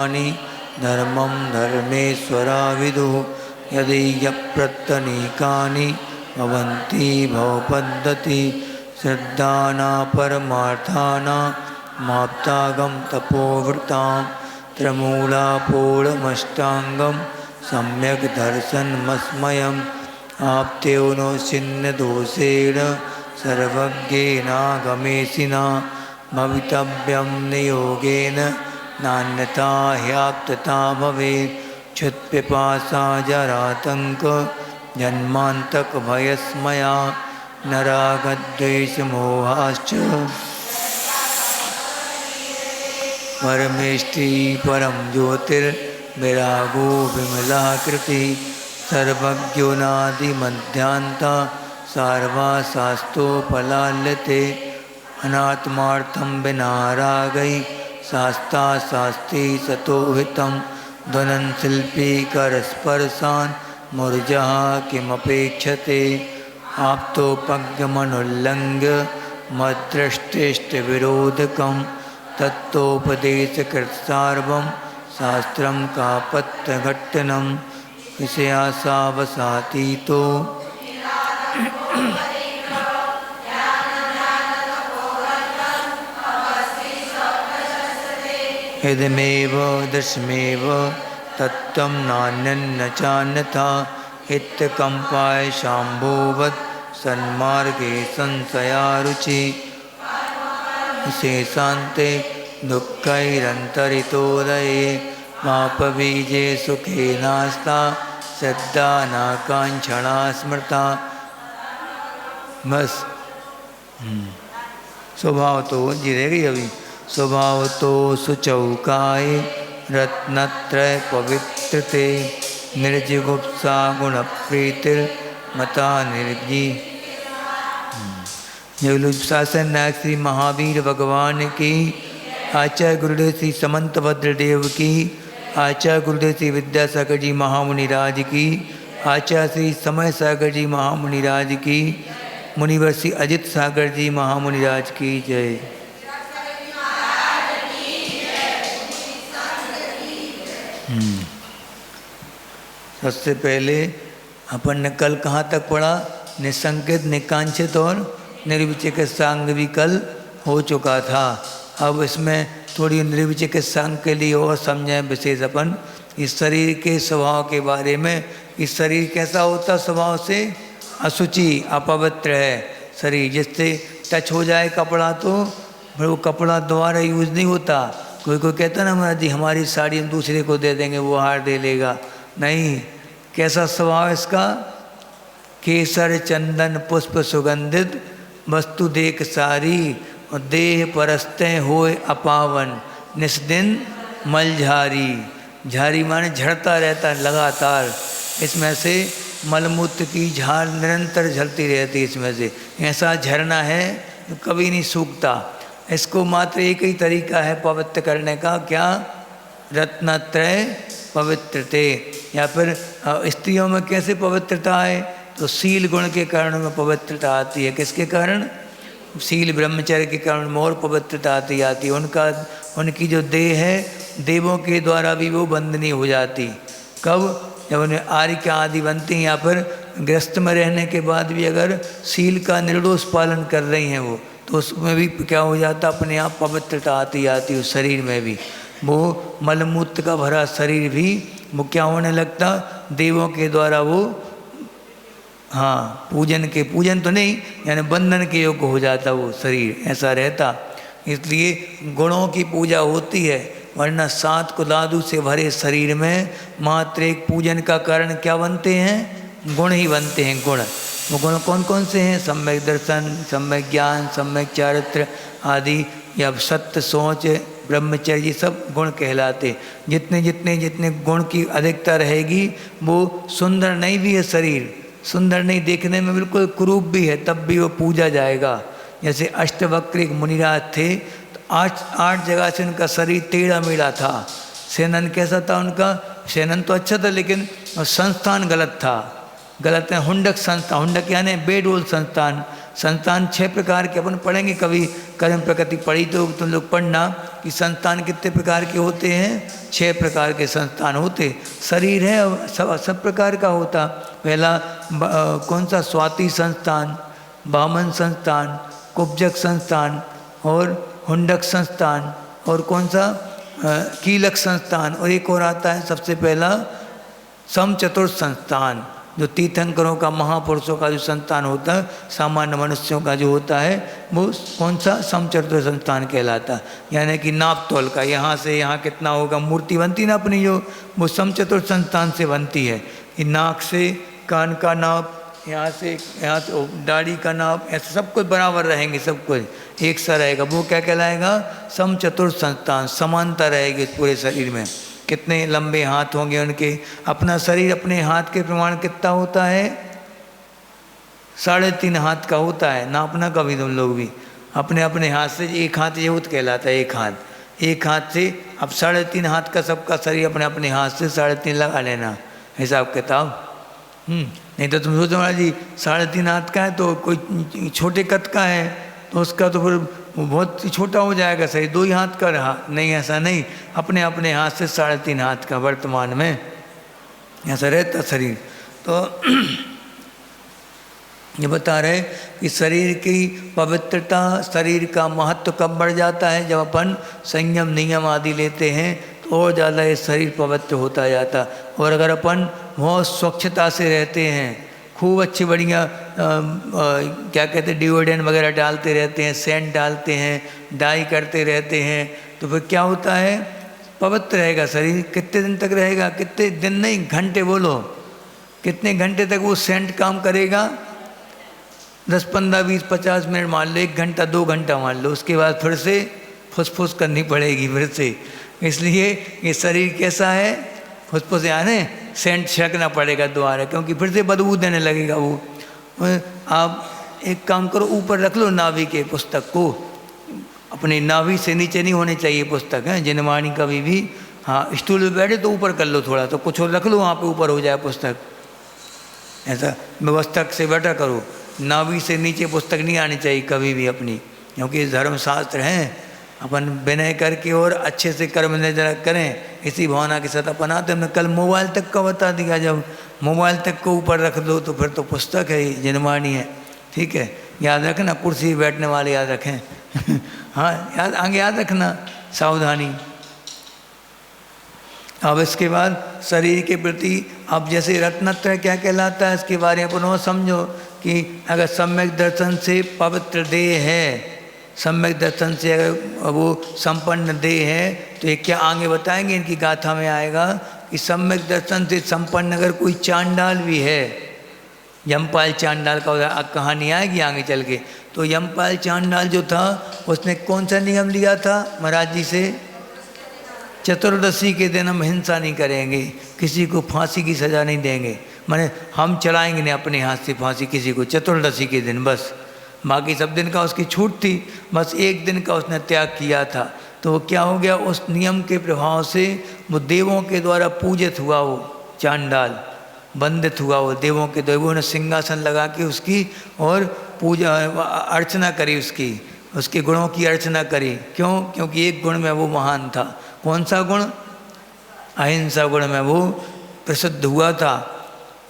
धर्मं धर्मेश्वरा विदुः यदीयप्रत्यनीकानि भवन्ति भवपद्धति श्रद्धाना परमार्थानां माप्तागं तपोवृतां त्रिमूलापोळमष्टाङ्गं सम्यक् दर्शनमस्मयम् आप्तेनो छिन्नदोषेण सर्वज्ञेनागमेशिना भवितव्यं नियोगेन नान्यथा ह्याप्तता भवेत् क्षुत्पिपासा जरातङ्क जन्मान्तकभयस्मया नरागद्वेषमोहाश्च परमेष्टि परं ज्योतिर्विरागो विमलाकृतिः सर्वज्ञोनादिमध्यान्ता सार्वाशास्तोपलाल्यते अनात्मार्थं विना रागै शास्ता शास्त्री सतोहितं ध्वनं शिल्पी करस्पर्शान् मूर्जः किमपेक्षते आप्तोपज्ञमनुल्लङ्घ्य मद्दृष्टिष्टविरोधकं तत्तोपदेशकृत्सार्वं शास्त्रं कापत्यघट्टनं विषयासावसातीतो इदमेव दशमेव तत्त्वं नान्यन्न चान्यथा इत्यकम्पाय शाम्भोवत् सन्मार्गे संशयारुचि शेषान्ते दुःखैरन्तरितोदये मापबीजे सुखे नास्ता श्रद्धा नाकाङ्क्षणा स्मृता। बस स्वभाव तो जी रह गई अभी। स्वभाव तो सुचौकाय रत्नत्रय पवित्रते निर्जिगुप्सा गुणप्रीतिर्मता निर्जी। शासन नायक श्री महावीर भगवान की, आचार्य गुरुदेव श्री समंतभद्र देव की, आचार्य गुरुदेव श्री विद्यासागर जी महामुनि राज की, आचार्य श्री समय सागर जी महामुनि राज की, मुनिवर श्री अजित सागर जी महामुनि राज की जय। सबसे पहले अपन ने कल कहाँ तक पढ़ा? निसंकित, निकांक्षित और निर्विचिकित्सांग भी कल हो चुका था। अब इसमें थोड़ी निर्विचिकित्सांग के लिए और समझें विशेष अपन इस शरीर के स्वभाव के बारे में। इस शरीर कैसा होता स्वभाव से? अशुचि, अपवित्र है शरीर। जिससे टच हो जाए कपड़ा तो फिर वो कपड़ा दोबारा यूज़ नहीं होता। कोई कोई कहता ना महाराज जी हमारी साड़ी हम दूसरे को दे देंगे, वो हार दे लेगा। नहीं, कैसा स्वभाव इसका? केसर चंदन पुष्प सुगंधित वस्तु देख सारी और देह परस्ते होए अपावन निस्दिन मलझारी। झारी माने झड़ता रहता लगातार। इसमें से मलमूत्र की झाड़ निरंतर झलती रहती। इसमें से ऐसा झरना है तो कभी नहीं सूखता। इसको मात्र एक ही तरीका है पवित्र करने का, क्या? रत्नत्रय पवित्रते। या फिर स्त्रियों में कैसे पवित्रता है? तो शील गुण के कारण में पवित्रता आती है। किसके कारण? शील ब्रह्मचर्य के कारण में और पवित्रता आती है। उनकी जो देह है देवों के द्वारा भी वो बंधनी हो जाती। कब? जब उन्हें आर्य आदि बनती हैं या फिर गृहस्थ में रहने के बाद भी अगर शील का निर्दोष पालन कर रही हैं वो, तो उसमें भी क्या हो जाता? अपने आप पवित्रता आती उस शरीर में भी। वो मलमूत्र का भरा शरीर भी वो क्या होने लगता? देवों के द्वारा वो पूजन तो नहीं, यानी बंधन के योग्य हो जाता वो शरीर, ऐसा रहता। इसलिए गुणों की पूजा होती है, वरना 7 कुलादू से भरे शरीर में मात्र एक पूजन का कारण क्या बनते हैं? गुण ही बनते हैं। गुण, वो गुण कौन कौन से हैं? सम्यक दर्शन, सम्यक ज्ञान, सम्यक चारित्र आदि, या सत्य, सोच, ब्रह्मचर्य, सब गुण कहलाते। जितने जितने जितने गुण की अधिकता रहेगी वो सुंदर नहीं भी है शरीर, सुंदर नहीं, देखने में बिल्कुल कुरूप भी है, तब भी वो पूजा जाएगा। जैसे अष्टवक्र एक मुनिराज थे, तो 8 जगह से उनका शरीर टेढ़ा मेढ़ा था। सेनन कैसा था उनका? सेनन तो अच्छा था लेकिन संस्थान गलत था। गलत है हुंडक संस्थान। हुंडक यानी बेडोल संस्थान। संस्थान 6 प्रकार के अपन पढ़ेंगे कभी, कर्म प्रकृति पढ़ी तो तुम लोग पढ़ना। कि संतान कितने प्रकार के होते हैं? 6 प्रकार के संतान होते। शरीर है सब प्रकार का होता। पहला कौन सा? स्वाति संस्थान, वामन संस्थान, कुब्जक संस्थान और हुंडक संस्थान, और कौन सा? कीलक संस्थान, और एक और आता है सबसे पहला समचतुर्थ संस्थान, जो तीर्थंकरों का, महापुरुषों का जो संतान होता है, सामान्य मनुष्यों का जो होता है वो कौन सा? समचतुर्थ संस्थान कहलाता। यानी कि नाप तोल का, यहाँ से यहाँ कितना होगा, मूर्ति बनती ना अपनी जो, वो समचतुर्थ संस्थान से बनती है। कि नाक से कान का नाप, यहाँ से दाढ़ी का नाप, ऐसे सब कुछ बराबर रहेंगे, सब कुछ एक सा रहेगा, वो क्या कहलाएगा? समचतुर्थ संस्थान। समानता रहेगी पूरे शरीर में। कितने लंबे हाथ होंगे उनके। अपना शरीर अपने हाथ के प्रमाण कितना होता है? 3.5 हाथ का होता है। नापना कभी तुम लोग भी अपने अपने हाथ से। एक हाथ ये होता कहलाता है, एक हाथ से। अब 3.5 हाथ का सबका शरीर अपने अपने हाथ से 3.5 लगा लेना हिसाब किताब। नहीं तो तुम सोचो महाराज जी 3.5 हाथ का है तो कोई छोटे कद का है तो उसका तो फिर बहुत छोटा हो जाएगा, सही 2 ही हाथ का रहा। नहीं, ऐसा नहीं, अपने अपने हाथ से 3.5 हाथ का वर्तमान में ऐसा रहता शरीर। तो ये बता रहे कि शरीर की पवित्रता, शरीर का महत्व कब बढ़ जाता है? जब अपन संयम नियम आदि लेते हैं तो और ज़्यादा ये शरीर पवित्र होता जाता। और अगर अपन बहुत स्वच्छता से रहते हैं, खूब अच्छी बढ़िया क्या कहते हैं, डिओड्रेंट वगैरह डालते रहते हैं, सेंट डालते हैं, डाई करते रहते हैं, तो फिर क्या होता है? पवित्र रहेगा शरीर। कितने दिन तक रहेगा? कितने दिन नहीं, घंटे बोलो, कितने घंटे तक वो सेंट काम करेगा? 10, 15, 20, 50 मिनट मान लो, 1 घंटा 2 घंटा मान लो, उसके बाद फिर से फुसफुस करनी पड़ेगी फिर से। इसलिए ये शरीर कैसा है? फुसफुस यानी सेंट छिड़कना पड़ेगा दोबारा, क्योंकि फिर से बदबू देने लगेगा वो। आप एक काम करो, ऊपर रख लो नाभि के पुस्तक को, अपनी नाभि से नीचे नहीं होनी चाहिए पुस्तक है। जिनवाणी कभी भी, हाँ स्टूल पे बैठे तो ऊपर कर लो थोड़ा, तो कुछ और रख लो वहाँ पे, ऊपर हो जाए पुस्तक। ऐसा व्यवस्था से बैठा करो, नाभि से नीचे पुस्तक नहीं आनी चाहिए कभी भी अपनी, क्योंकि धर्मशास्त्र हैं। अपन विनय करके और अच्छे से कर्म निर्जरा करें, इसी भावना के साथ अपन आते। हमने कल मोबाइल तक का बता दिया, जब मोबाइल तक को ऊपर रख दो तो फिर तो पुस्तक है, जिनवाणी है, ठीक है। याद रखना, कुर्सी बैठने वाले याद रखें हाँ याद, आगे याद रखना, सावधानी। अब इसके बाद शरीर के प्रति, अब जैसे रत्नत्रय क्या कहलाता है इसके बारे में पुनः समझो कि अगर सम्यक दर्शन से पवित्र देह है, सम्यक दर्शन से अगर वो संपन्न देह है, तो ये क्या आगे बताएंगे, इनकी गाथा में आएगा कि सम्यक दर्शन से संपन्न अगर कोई चांडाल भी है, यमपाल चांडाल का कहानी आएगी आगे चल के। तो यमपाल चांडाल जो था उसने कौन सा नियम लिया था महाराज जी से? चतुर्दशी के दिन हम हिंसा नहीं करेंगे, किसी को फांसी की सज़ा नहीं देंगे, माने हम चलाएंगे नहीं अपने हाथ से फांसी किसी को, चतुर्दशी के दिन बस। बाकी सब दिन का उसकी छूट थी, बस एक दिन का उसने त्याग किया था। तो वो क्या हो गया, उस नियम के प्रभाव से वो देवों के द्वारा पूजित हुआ, वो चांडाल वंदित हुआ, वो देवों के देवों ने सिंहासन लगा के उसकी और पूजा अर्चना करी, उसके गुणों की अर्चना करी। क्यों? क्योंकि एक गुण में वो महान था। कौन सा गुण? अहिंसा गुण में वो प्रसिद्ध हुआ था।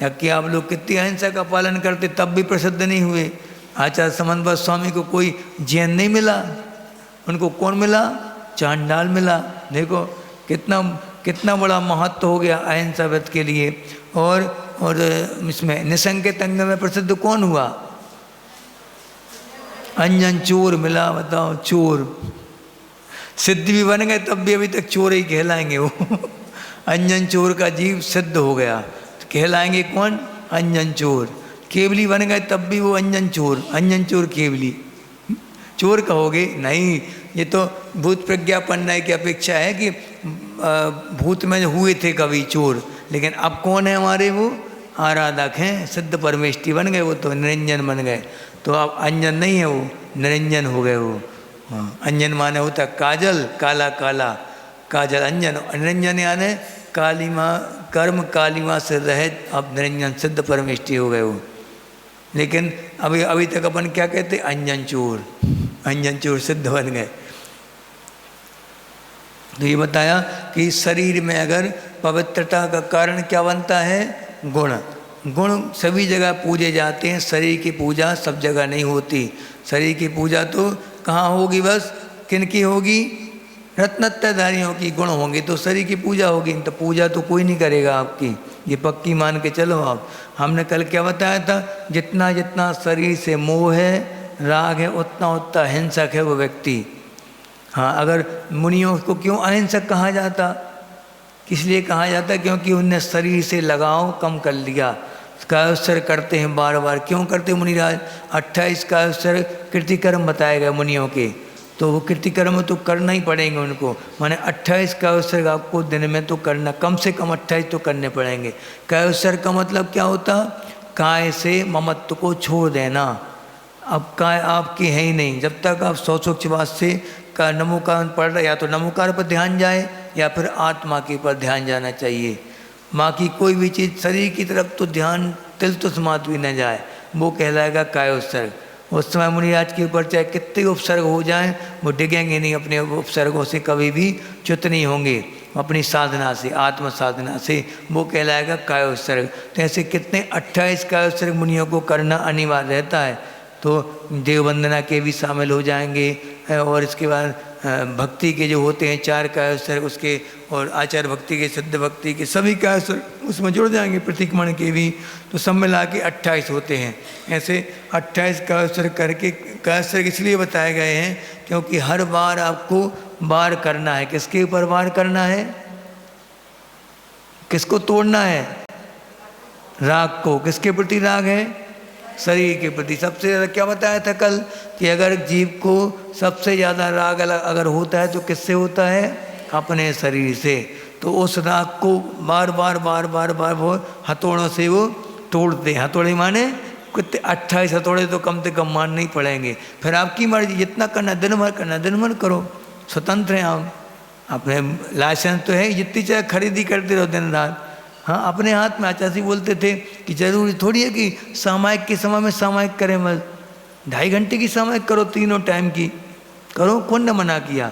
या कि आप लोग कितनी अहिंसा का पालन करते तब भी प्रसिद्ध नहीं हुए। आचार्य समन्वय स्वामी को कोई जैन नहीं मिला, उनको कौन मिला? चांडाल मिला। देखो कितना बड़ा महत्व हो गया अहिंसा व्रत के लिए। और इसमें निसंकेत अंग में प्रसिद्ध कौन हुआ? अंजन चोर मिला, बताओ, चोर। सिद्ध भी बन गए तब भी अभी तक चोर ही कहलाएंगे वो अंजन चोर का जीव सिद्ध हो गया तो कहलाएंगे कौन? अंजन चोर। केवली बन गए तब भी वो अंजन चोर केवली। चोर कहोगे? नहीं, ये तो भूत प्रज्ञापन्न की अपेक्षा है कि भूत में हुए थे कभी चोर, लेकिन अब कौन है हमारे? वो आराधक हैं, सिद्ध परमेष्टि बन गए, वो तो निरंजन बन गए। तो अब अंजन नहीं है, वो निरंजन हो गए वो। अंजन माने होता काजल, काला काला, काजल अंजन। निरंजन यानी कालीमा, कर्म कालीमा से रहित, अब निरंजन सिद्ध परमेष्टि हो गए वो। लेकिन अभी तक अपन क्या कहते? अंजन चोर सिद्ध बन गए। तो ये बताया कि शरीर में अगर पवित्रता का कारण क्या बनता है? गुण। गुण सभी जगह पूजे जाते हैं, शरीर की पूजा सब जगह नहीं होती। शरीर की पूजा तो कहाँ होगी? बस किन की होगी? रत्नत्रयधारियों की गुण होंगे तो शरीर की पूजा होगी, तो पूजा तो कोई नहीं करेगा आपकी, ये पक्की मान के चलो आप। हमने कल क्या बताया था? जितना जितना शरीर से मोह है, राग है, उतना उतना हिंसक है वो व्यक्ति। हाँ, अगर मुनियों को क्यों अहिंसक कहा जाता? इसलिए कहा जाता क्योंकि उनने शरीर से लगाव कम कर लिया। कायोत्सर्ग करते हैं बार बार, क्यों करते मुनिराज? 28 कायोत्सर्ग कृतिकर्म बताए गए मुनियों के, तो वो कृतिकर्म तो करना ही पड़ेंगे उनको। माने 28 कायोत्सर्ग आपको दिन में तो करना, कम से कम 28 तो करने पड़ेंगे। कायोत्सर्ग का मतलब क्या होता? काय से ममत्व को छोड़ देना। अब काय आपकी है ही नहीं, जब तक आप सौचोक्षवाद से का नमोकार पढ़ रहे, या तो नमोकार पर ध्यान जाए या फिर आत्मा के पर ध्यान जाना चाहिए। माँ की कोई भी चीज़ शरीर की तरफ तो ध्यान तिल तो समात भी न जाए, वो कहलाएगा कायोत्सर्ग। उस समय मुनिराज के ऊपर चाहे कितने उपसर्ग हो जाएं, वो डिगेंगे नहीं, अपने उपसर्गों से कभी भी च्युत नहीं होंगे, अपनी साधना से, आत्म साधना से, वो कहलाएगा कायोत्सर्ग। तो ऐसे कितने 28 कायोत्सर्ग मुनियों को करना अनिवार्य रहता है। तो देव वंदना के भी शामिल हो जाएंगे, और इसके बाद भक्ति के जो होते हैं 4 कायोत्सर्ग उसके, और आचार्य भक्ति के, सिद्ध भक्ति के सभी कायोत्सर्ग उसमें जुड़ जाएंगे, प्रतीकमण के भी, तो सब मिला के 28 होते हैं। ऐसे 28 कायोत्सर्ग करके, कायोत्सर्ग इसलिए बताए गए हैं क्योंकि हर बार आपको वार करना है। किसके ऊपर वार करना है? किसको तोड़ना है? राग को। किसके प्रति राग है? शरीर के प्रति। सबसे ज़्यादा क्या बताया था कल कि अगर जीव को सबसे ज़्यादा राग अगर होता है तो किससे होता है? अपने शरीर से। तो उस राग को बार बार बार बार बार वो हथौड़ों से वो तोड़ते हैं। हथौड़े माने कितने? 28 हथौड़े तो कम से कम मारने ही पड़ेंगे। फिर आपकी मर्जी, जितना करना दिन भर करना, दिन भर करो, स्वतंत्र हैं आप। अपने लाइसेंस तो है, जितनी चाहे खरीदी करते रहो दिन रात। हाँ, अपने हाथ में। आचार्य बोलते थे कि जरूरी थोड़ी है कि सामायिक के समय में सामायिक करें, बस 2.5 घंटे की सामायिक करो, तीनों टाइम की करो, कौन ने मना किया?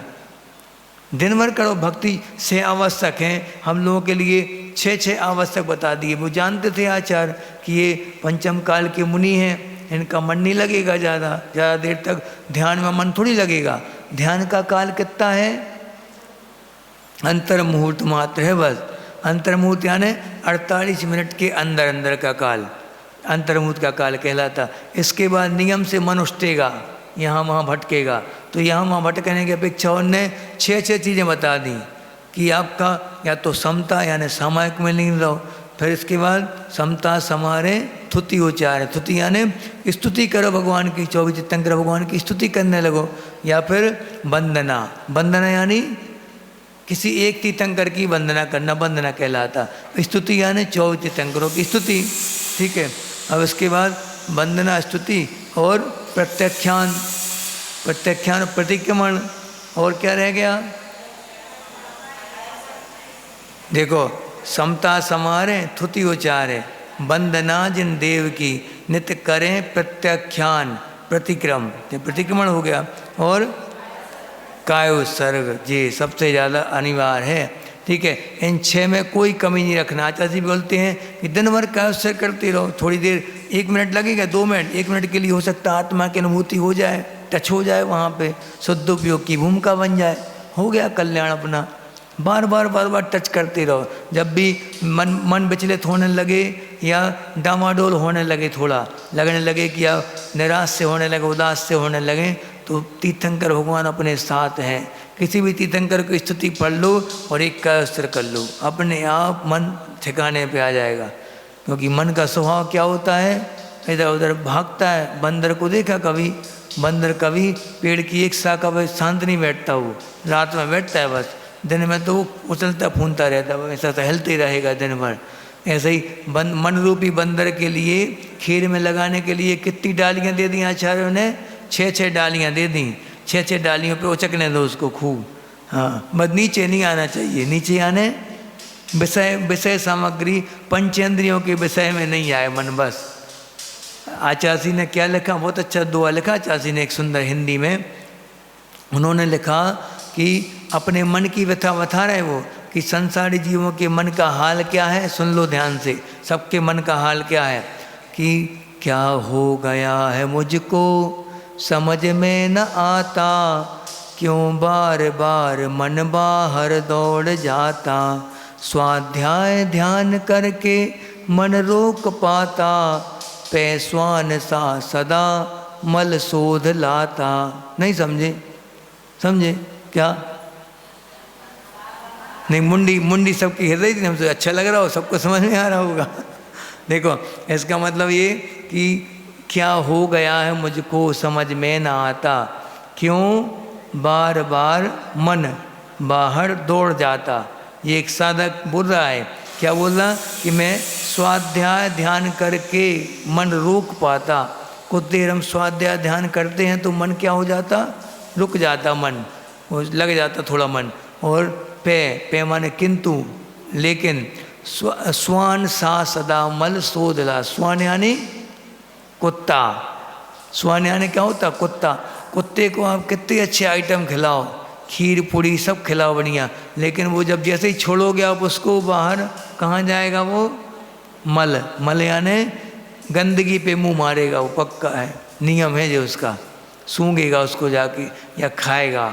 दिन भर करो। भक्ति 6 आवश्यक हैं, हम लोगों के लिए 6 आवश्यक बता दिए। वो जानते थे आचार्य कि ये पंचम काल के मुनि हैं, इनका मन नहीं लगेगा ज़्यादा देर तक, ध्यान में मन थोड़ी लगेगा। ध्यान का काल कितना है? अंतर मुहूर्त मात्र है बस। अंतर्मुहूर्त यानी 48 मिनट के अंदर अंदर का काल अंतर्मुहूर्त का काल कहलाता। इसके बाद नियम से मन उठेगा, यहाँ वहाँ भटकेगा। तो यहाँ वहाँ भटकने की अपेक्षा उनने 6 चीज़ें बता दी कि आपका या तो समता यानी सामायिक में लीन रहो, फिर इसके बाद समता समारे थुति उच्चारे। थुति यानी स्तुति करो भगवान की, 24 तीर्थंकर भगवान की स्तुति करने लगो, या फिर वंदना। वंदना यानी किसी एक तीर्थंकर की वंदना करना, वंदना कहलाता। स्तुति यानी 24 तीर्थंकरों की स्तुति, ठीक है। अब इसके बाद वंदना, स्तुति और प्रत्याख्यान, प्रतिक्रमण, और क्या रह गया? देखो, समता समारे थुति उचारे, वंदना जिन देव की, नित्य करें प्रत्याख्यान, प्रतिक्रमण हो गया, और कायोत्सर्ग जी सबसे ज़्यादा अनिवार्य है, ठीक है। इन 6 में कोई कमी नहीं रखना। आचार्य जी बोलते हैं कि दिन भर कायोत्सर्ग करते रहो, थोड़ी देर 1 मिनट लगेगा, 2 मिनट, 1 मिनट के लिए हो सकता है आत्मा की अनुभूति हो जाए, टच हो जाए, वहाँ पे शुद्ध उपयोग की भूमिका बन जाए, हो गया कल्याण अपना। बार बार टच करते रहो। जब भी मन विचलित होने लगे या डामाडोल होने लगे, थोड़ा लगने लगे कि या निराश से होने लगे, उदास से होने लगे, तो तीर्थंकर भगवान अपने साथ हैं। किसी भी तीर्थंकर की स्तुति पढ़ लो और एक कायोत्सर्ग कर लो, अपने आप मन ठिकाने पे आ जाएगा। क्योंकि मन का स्वभाव क्या होता है? इधर उधर भागता है। बंदर को देखा कभी? बंदर कभी पेड़ की एक शाखा पर शांत नहीं बैठता, वो रात में बैठता है बस, दिन में तो वो उछलता फूंता रहता है, ऐसा टहलते रहेगा दिन भर। ऐसे ही मन रूपी बंदर के लिए खीर में लगाने के लिए कितनी डालियाँ दे दी आचार्यों ने? 6 डालियाँ दे दी। 6 डालियों पे उचकने दो उसको खूब। हाँ, बस नीचे नहीं आना चाहिए। नीचे आने विषय सामग्री पंचेंद्रियों के विषय में नहीं आए मन। बस आचार्य ने क्या लिखा? बहुत अच्छा दुआ लिखा आचार्य ने, एक सुंदर हिंदी में उन्होंने लिखा कि अपने मन की व्यथा बता रहे वो कि संसारी जीवों के मन का हाल क्या है। सुन लो ध्यान से, सबके मन का हाल क्या है कि क्या हो गया है मुझको समझ में न आता, क्यों बार बार मन बाहर दौड़ जाता, स्वाध्याय ध्यान करके मन रोक पाता, पैस्वान सा सदा मल शोध लाता। नहीं समझे? समझे क्या? नहीं, मुंडी सबकी हृदय थी, हमसे अच्छा लग रहा हो, सबको समझ में आ रहा होगा। देखो इसका मतलब ये कि क्या हो गया है मुझको समझ में ना आता, क्यों बार बार मन बाहर दौड़ जाता। ये एक साधक बोल रहा है, क्या बोल रहा कि मैं स्वाध्याय ध्यान करके मन रोक पाता। कुछ देर हम स्वाध्याय ध्यान करते हैं तो मन क्या हो जाता, रुक जाता, मन वो लग जाता थोड़ा मन। और पे माने किंतु, लेकिन स्वान सा सदा मल शोधला। स्वान यानी कुत्ता, स्वान यानी क्या होता, कुत्ता। कुत्ते को आप कितने अच्छे आइटम खिलाओ, खीर पूड़ी सब खिलाओ बढ़िया, लेकिन वो जब जैसे ही छोड़ोगे आप उसको बाहर, कहाँ जाएगा वो, मल यानी गंदगी पे मुंह मारेगा, वो पक्का है, नियम है जो उसका, सूंघेगा उसको जाके या खाएगा।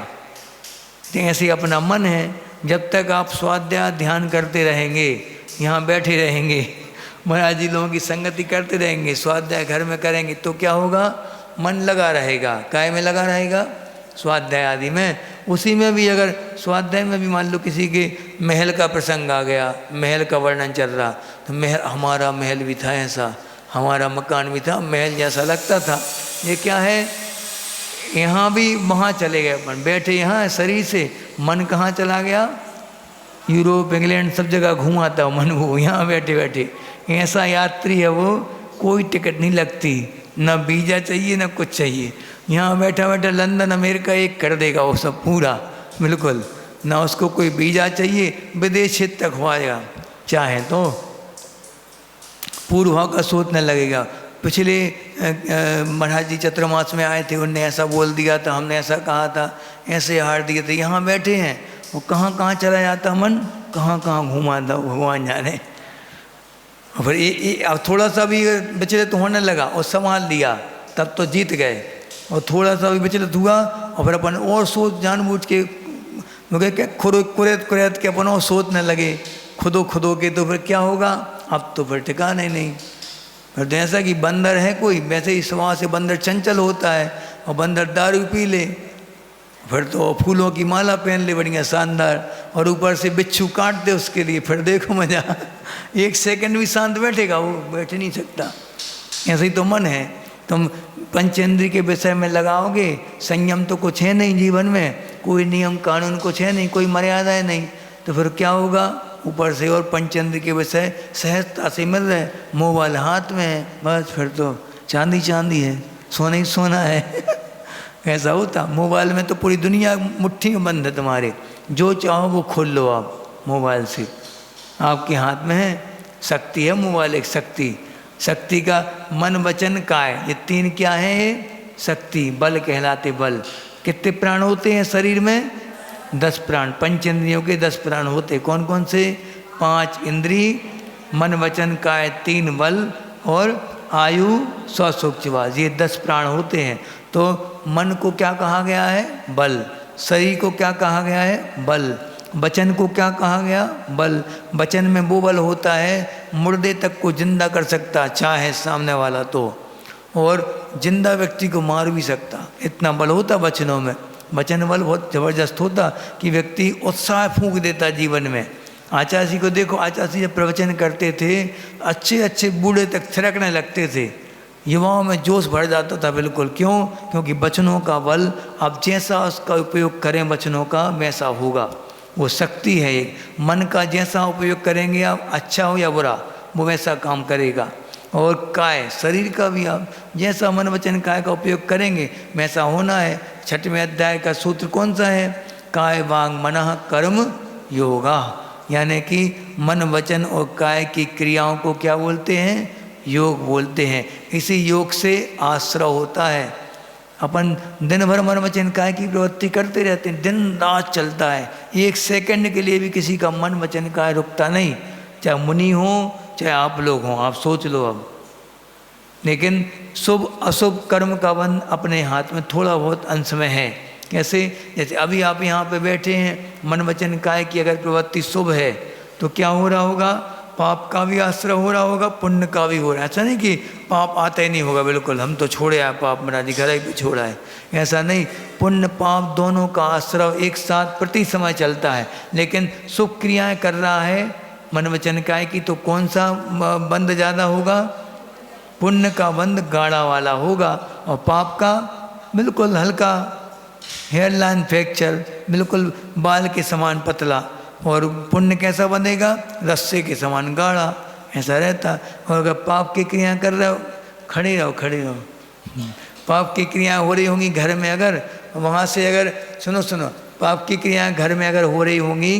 तो ऐसे ही अपना मन है, जब तक आप स्वाध्याय ध्यान करते रहेंगे, यहाँ बैठे रहेंगे, महाराज जी लोगों की संगति करते रहेंगे, स्वाध्याय घर में करेंगे, तो क्या होगा, मन लगा रहेगा। काय में लगा रहेगा, स्वाध्याय आदि में। उसी में भी अगर स्वाध्याय में भी मान लो किसी के महल का प्रसंग आ गया, महल का वर्णन चल रहा, तो महल, हमारा महल भी था ऐसा, हमारा मकान भी था, महल जैसा लगता था। ये क्या है, यहाँ भी वहाँ चले गए अपन, बैठे यहाँ शरीर से, मन कहाँ चला गया, यूरोप इंग्लैंड सब जगह घुमाता मन वो, यहाँ बैठे बैठे। ऐसा यात्री है वो, कोई टिकट नहीं लगती, न वीजा चाहिए न कुछ चाहिए, यहाँ बैठा बैठा लंदन अमेरिका एक कर देगा वो सब पूरा, बिल्कुल, ना उसको कोई वीजा चाहिए, विदेश तक हुआएगा चाहे तो, पूर्व का सोचने लगेगा। पिछले महाराज जी चतुर्मास में आए थे, उनने ऐसा बोल दिया था, हमने ऐसा कहा था, ऐसे हार दिए थे, यहाँ बैठे हैं, वो कहाँ कहाँ चला जाता मन, कहाँ कहाँ घुमाता भगवान जाने। और फिर अब थोड़ा सा भी विचलित होने लगा और संभाल लिया, तब तो जीत गए। और थोड़ा सा भी विचलित हुआ और फिर अपन और सोच जानबूझ के क्या कुरेत के अपन और सोचने लगे, खुदो के, तो फिर क्या होगा, अब तो फिर ठिकाना ही नहीं। फिर तो ऐसा कि बंदर है कोई, वैसे ही स्वभाव से बंदर चंचल होता है, और बंदर दारू पी ले, फिर तो फूलों की माला पहन ले बढ़िया शानदार, और ऊपर से बिच्छू काट दे उसके लिए, फिर देखो मजा, एक सेकंड भी शांत बैठेगा वो, बैठ नहीं सकता। ऐसे ही तो मन है, तुम पंचेंद्रिय के विषय में लगाओगे, संयम तो कुछ है नहीं जीवन में, कोई नियम कानून कुछ है नहीं, कोई मर्यादा है नहीं, तो फिर क्या होगा, ऊपर से और पंचेंद्रिय के विषय सहजता से मिल रहे, मोबाइल हाथ में है, बस फिर तो चांदी है, सोना ही सोना है। ऐसा होता, मोबाइल में तो पूरी दुनिया मुट्ठी में बंद है तुम्हारे, जो चाहो वो खोल लो आप मोबाइल से, आपके हाथ में है, शक्ति है मोबाइल, एक शक्ति का मन वचन काय, ये तीन क्या है, शक्ति, बल कहलाते। बल कितने प्राण होते हैं शरीर में, 10 प्राण, पंचेंद्रियों के 10 प्राण होते, कौन कौन से, 5 इंद्रिय, मन वचन काय 3 बल, और आयु स्वसुखवास, ये 10 प्राण होते हैं। तो मन को क्या कहा गया है, बल, शरीर को क्या कहा गया है, बल, वचन को क्या कहा गया, बल। वचन में वो बल होता है मुर्दे तक को जिंदा कर सकता चाहे सामने वाला तो, और जिंदा व्यक्ति को मार भी सकता, इतना बल होता वचनों में। वचन बल बहुत जबरदस्त होता कि व्यक्ति उत्साह फूंक देता जीवन में। आचार्य को देखो, आचार्य जब प्रवचन करते थे, अच्छे बूढ़े तक थिरकने लगते थे, युवाओं में जोश भर जाता था बिल्कुल। क्यों? क्योंकि वचनों का बल, अब जैसा उसका उपयोग करें वचनों का वैसा होगा, वो शक्ति है एक। मन का जैसा उपयोग करेंगे आप, अच्छा हो या बुरा, वो वैसा काम करेगा। और काय, शरीर का भी आप जैसा मन वचन काय का उपयोग करेंगे वैसा होना है। 6वें अध्याय का सूत्र कौन सा है, काय वांग मनः कर्म योगा, यानी कि मन वचन और काय की क्रियाओं को क्या बोलते हैं, योग बोलते हैं। इसी योग से आश्रय होता है, अपन दिन भर मन वचन काय की प्रवृत्ति करते रहते हैं, दिन रात चलता है, एक सेकंड के लिए भी किसी का मन वचन काय रुकता नहीं, चाहे मुनि हो चाहे आप लोग हों। आप सोच लो अब। लेकिन शुभ अशुभ कर्म का बंध अपने हाथ में थोड़ा बहुत अंश में है। कैसे? जैसे अभी आप यहाँ पे बैठे हैं, मन वचन काय की अगर प्रवृत्ति शुभ है तो क्या हो रहा होगा? पाप का भी आश्रय हो रहा होगा, पुण्य का भी हो रहा है। ऐसा नहीं कि पाप आता ही नहीं होगा, बिल्कुल हम तो छोड़े हैं पाप, महाराज जी घर भी छोड़ा है, ऐसा नहीं। पुण्य पाप दोनों का आश्रय एक साथ प्रति समय चलता है। लेकिन शुभ क्रियाएं कर रहा है मन वचन काय की, तो कौन सा बंध ज़्यादा होगा? पुण्य का बंध गाढ़ा वाला होगा, और पाप का बिल्कुल हल्का, हेयरलाइन फ्रैक्चर, बिल्कुल बाल के समान पतला। और पुण्य कैसा बनेगा? रस्से के समान गाढ़ा, ऐसा रहता। और अगर पाप की क्रिया कर रहे हो, खड़े रहो खड़े रहो, पाप की क्रिया हो रही होंगी घर में, अगर वहाँ से अगर सुनो सुनो पाप की क्रिया घर में अगर हो रही होंगी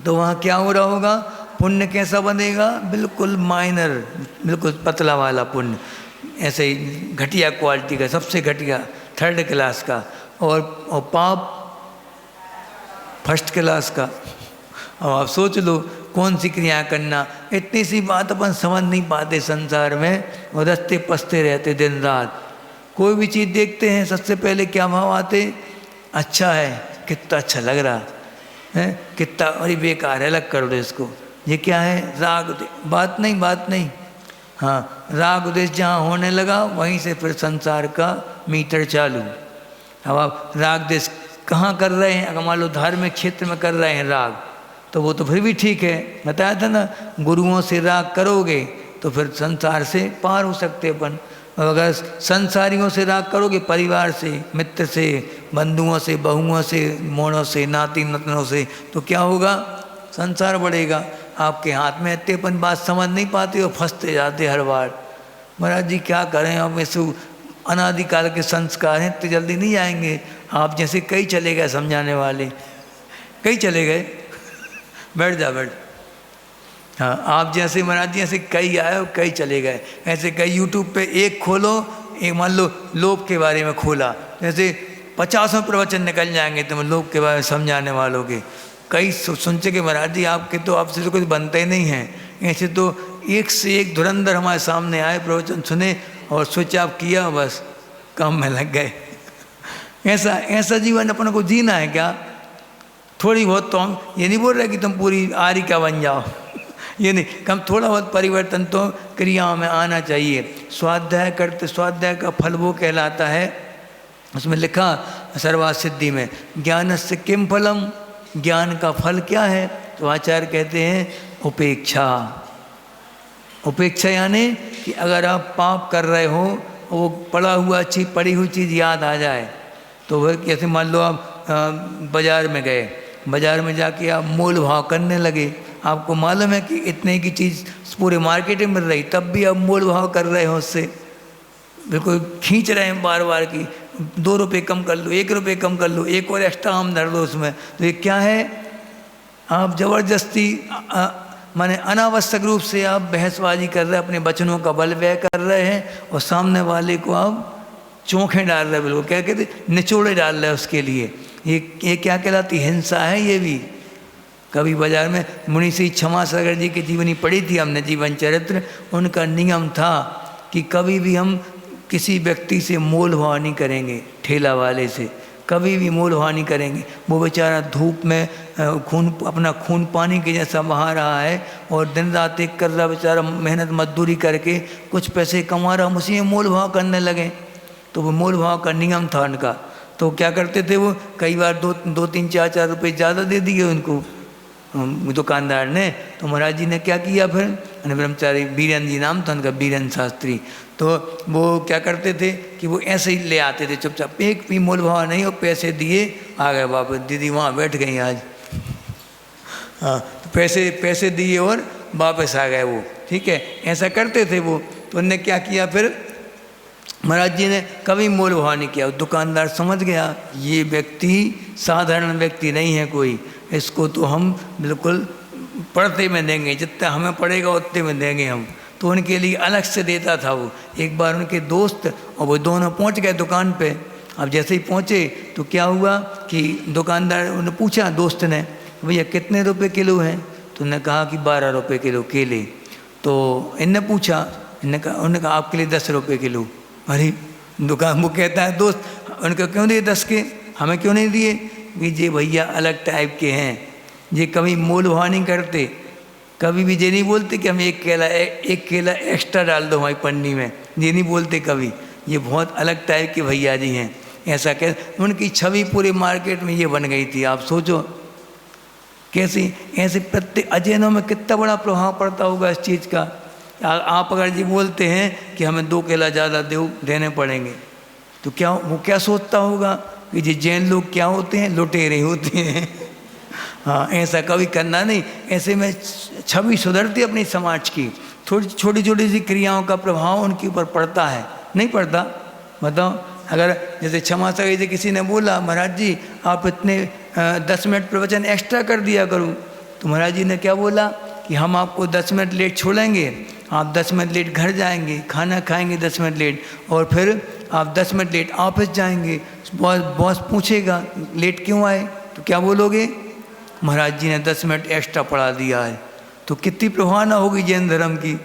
तो वहाँ क्या हो रहा होगा? पुण्य कैसा बनेगा? बिल्कुल माइनर, बिल्कुल पतला वाला पुण्य, ऐसे ही घटिया क्वालिटी का, सबसे घटिया, थर्ड क्लास का। और पाप फर्स्ट क्लास का। और आप सोच लो कौन सी क्रिया करना। इतनी सी बात अपन समझ नहीं पाते संसार में, और रस्ते पसते रहते दिन रात। कोई भी चीज़ देखते हैं सबसे पहले क्या भाव आते? अच्छा है, कितना अच्छा लग रहा है, कितना, अरे बेकार है, अलग कर दो इसको। ये क्या है? राग उदेश। बात नहीं, बात नहीं, हाँ, राग उदेश जहाँ होने लगा वहीं से फिर संसार का मीटर चालू। अब आप राग देश कहाँ कर रहे हैं? अगर मान लो धार्मिक क्षेत्र में कर रहे हैं राग, तो वो तो फिर भी ठीक है, बताया था ना, गुरुओं से राग करोगे तो फिर संसार से पार हो सकते अपन। और अगर संसारियों से राग करोगे, परिवार से, मित्र से, बंधुओं से, बहुओं से, मोड़ों से, नाती नतनों से, तो क्या होगा? संसार बढ़ेगा। आपके हाथ में इतने अपन बात समझ नहीं पाते और फंसते जाते हर बार। महाराज जी क्या करें, अब ऐसे अनादिकाल के संस्कार हैं, इतनी जल्दी नहीं आएंगे। आप जैसे कई चले गए समझाने वाले, कई चले गए, बैठ जा बैठ। हाँ, आप जैसे महाराज जी ऐसे कई आए और कई चले गए। ऐसे कई यूट्यूब पे एक खोलो, एक मान लो लोभ के बारे में खोला, जैसे 50 प्रवचन निकल जाएंगे तुम्हें लोभ के बारे में समझाने वालों के। कई सुनते कि महाराज जी आपके तो, आपसे तो कुछ बनते ही नहीं हैं। ऐसे तो एक से एक धुरंधर हमारे सामने आए, प्रवचन सुने और स्विच ऑफ किया, बस काम में लग गए। ऐसा जीवन अपन को जीना है क्या? थोड़ी बहुत, तो हम ये नहीं बोल रहे कि तुम पूरी आर्य का बन जाओ, ये नहीं, कम थोड़ा बहुत परिवर्तन तो क्रियाओं में आना चाहिए। स्वाध्याय करते, स्वाध्याय का फल वो कहलाता है, उसमें लिखा सर्वार्थ सिद्धि में, ज्ञानस्य किम फलम, ज्ञान का फल क्या है? तो आचार्य कहते हैं उपेक्षा। उपेक्षा यानी कि अगर आप पाप कर रहे हो, वो पड़ा हुआ चीज, पड़ी हुई चीज़ याद आ जाए, तो वह कैसे, मान लो आप बाज़ार में गए, बाज़ार में जाके आप मोल भाव करने लगे, आपको मालूम है कि इतने की चीज़ पूरे मार्केट में मिल रही, तब भी आप मोल भाव कर रहे हो, उससे बिल्कुल खींच रहे हैं बार बार की 2 रुपये कम कर लो, 1 रुपये कम कर लो, एक और एक्स्ट्रा आम धर लो उसमें। तो ये क्या है? आप जबरदस्ती, माने अनावश्यक रूप से आप बहसबाजी कर रहे हैं, अपने वचनों का बल व्यय कर रहे हैं, और सामने वाले को आप चोखें डाल रहे हैं, बिल्कुल क्या कहते, निचोड़े डाल रहे हैं उसके लिए। ये क्या कहलाती? हिंसा है ये भी। कभी बाजार में मुनि श्री क्षमा सागर जी की जीवनी पढ़ी थी हमने, जीवन चरित्र। उनका नियम था कि कभी भी हम किसी व्यक्ति से मोल भाव नहीं करेंगे, ठेला वाले से कभी भी मोल भाव नहीं करेंगे। वो बेचारा धूप में अपना खून पानी के जैसा बहा रहा है, और दिन रात एक कर रहा बेचारा, मेहनत मजदूरी करके कुछ पैसे कमा रहा, हम उसी में मोल भाव करने लगे। तो वो मोल भाव का नियम था उनका। तो क्या करते थे वो, कई बार 2-3-4 रुपये ज़्यादा दे दिए उनको दुकानदार ने। तो महाराज जी ने क्या किया फिर, ब्रह्मचारी बीरन जी नाम था उनका, बीरन शास्त्री। तो वो क्या करते थे कि वो ऐसे ही ले आते थे चुपचाप, एक भी मोल भाव नहीं, और पैसे दिए, आ गए वापस। दीदी वहाँ बैठ गई आज, हाँ, तो पैसे दिए और वापस आ गए वो, ठीक है, ऐसा करते थे वो। तो उनने क्या किया फिर, महाराज जी ने कभी मोल भाव नहीं किया। दुकानदार समझ गया ये व्यक्ति साधारण व्यक्ति नहीं है कोई, इसको तो हम बिल्कुल पड़ते में देंगे, जितना हमें पड़ेगा उतने में देंगे हम। तो उनके लिए अलग से देता था वो। एक बार उनके दोस्त और वो दोनों पहुंच गए दुकान पे। अब जैसे ही पहुंचे तो क्या हुआ कि दुकानदार ने पूछा दोस्त ने, भैया कितने रुपए किलो हैं? तो उन्होंने कहा कि 12 रुपये किलो केले। तो इनने पूछा, उन्होंने कहा आपके लिए 10 रुपये किलो। अरे दुकान वो कहता है दोस्त, उनका क्यों दिए 10 के, हमें क्यों नहीं दिए? कि ये भैया अलग टाइप के हैं, ये कभी मोल भाव नहीं करते, कभी भी ये नहीं बोलते कि हम एक केला एक्स्ट्रा डाल दो हमारी पन्नी में, ये नहीं बोलते कभी। ये बहुत अलग टाइप के भैया जी हैं। ऐसा कह उनकी छवि पूरे मार्केट में ये बन गई थी। आप सोचो कैसी ऐसे प्रत्येक अजैनों में कितना बड़ा प्रभाव पड़ता होगा इस चीज़ का। आप अगर जी बोलते हैं कि हमें 2 केला ज़्यादा देने पड़ेंगे, तो क्या वो क्या सोचता होगा कि जी जैन लोग क्या होते हैं, लुटेरे होते हैं। हाँ, ऐसा कभी करना नहीं। ऐसे में छवि सुधरती अपनी समाज की। छोटी छोटी सी क्रियाओं का प्रभाव उनके ऊपर पड़ता है, नहीं पड़ता? बताओ, अगर जैसे क्षमा सही से किसी ने बोला महाराज जी आप इतने 10 मिनट प्रवचन एक्स्ट्रा कर दिया करूँ, तो महाराज जी ने क्या बोला कि हम आपको 10 मिनट लेट छोड़ेंगे, आप 10 मिनट लेट घर जाएंगे, खाना खाएंगे 10 मिनट लेट, और फिर आप 10 मिनट लेट ऑफिस जाएंगे। बॉस पूछेगा लेट क्यों आए, तो क्या बोलोगे? महाराज जी ने 10 मिनट एक्स्ट्रा पढ़ा दिया है। तो कितनी प्रभावना होगी जैन धर्म की,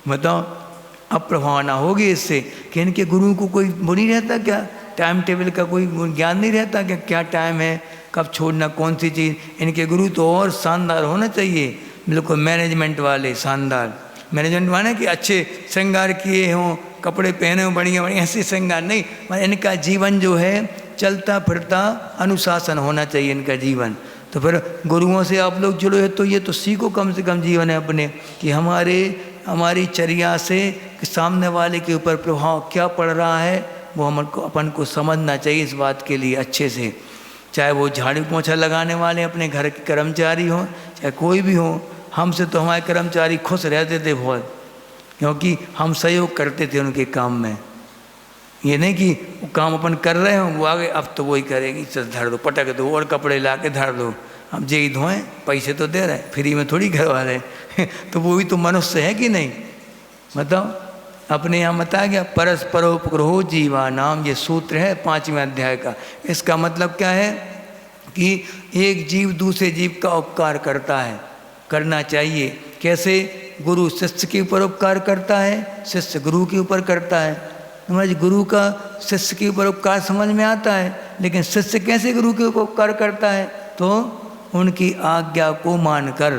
बताओ। अब प्रभावना होगी इससे कि इनके गुरु को कोई वो नहीं रहता क्या, टाइम टेबल का कोई ज्ञान नहीं रहता कि क्या टाइम है, कब छोड़ना, कौन सी चीज़। इनके गुरु तो और शानदार होना चाहिए, बिल्कुल मैनेजमेंट वाले, शानदार मैनेजमेंट वाले कि अच्छे श्रृंगार किए हों, कपड़े पहने हों बढ़िया बढ़िया, ऐसे श्रृंगार नहीं। इनका जीवन जो है चलता फिरता अनुशासन होना चाहिए इनका जीवन। तो फिर गुरुओं से आप लोग जुड़े हो तो ये तो सीखो कम से कम जीवन है अपने, कि हमारी चर्या से सामने वाले के ऊपर प्रभाव क्या पड़ रहा है वो अपन को समझना चाहिए इस बात के लिए अच्छे से। चाहे वो झाड़ू पोछा लगाने वाले अपने घर के कर्मचारी हों, चाहे कोई भी हो, हमसे तो हमारे कर्मचारी खुश रहते थे बहुत, क्योंकि हम सहयोग करते थे उनके काम में। ये नहीं कि वो काम अपन कर रहे हो वो आगे अब तो वही करेगी, चल धर दो, पटक दो और कपड़े ला के धर दो, हम जे ही धोएं, पैसे तो दे रहे हैं, फ्री में थोड़ी घर वाले तो वो भी तो मनुष्य है कि नहीं, बताओ। अपने यहाँ बताया गया परस्परोपग्रहो जीवा नाम, ये सूत्र है 5वें अध्याय का। इसका मतलब क्या है कि एक जीव दूसरे जीव का उपकार करता है, करना चाहिए। कैसे? गुरु शिष्य के ऊपर उपकार करता है, शिष्य गुरु के ऊपर करता है। हमारे गुरु का शिष्य के ऊपर उपकार समझ में आता है, लेकिन शिष्य कैसे गुरु के ऊपर उपकार करता है? तो उनकी आज्ञा को मानकर,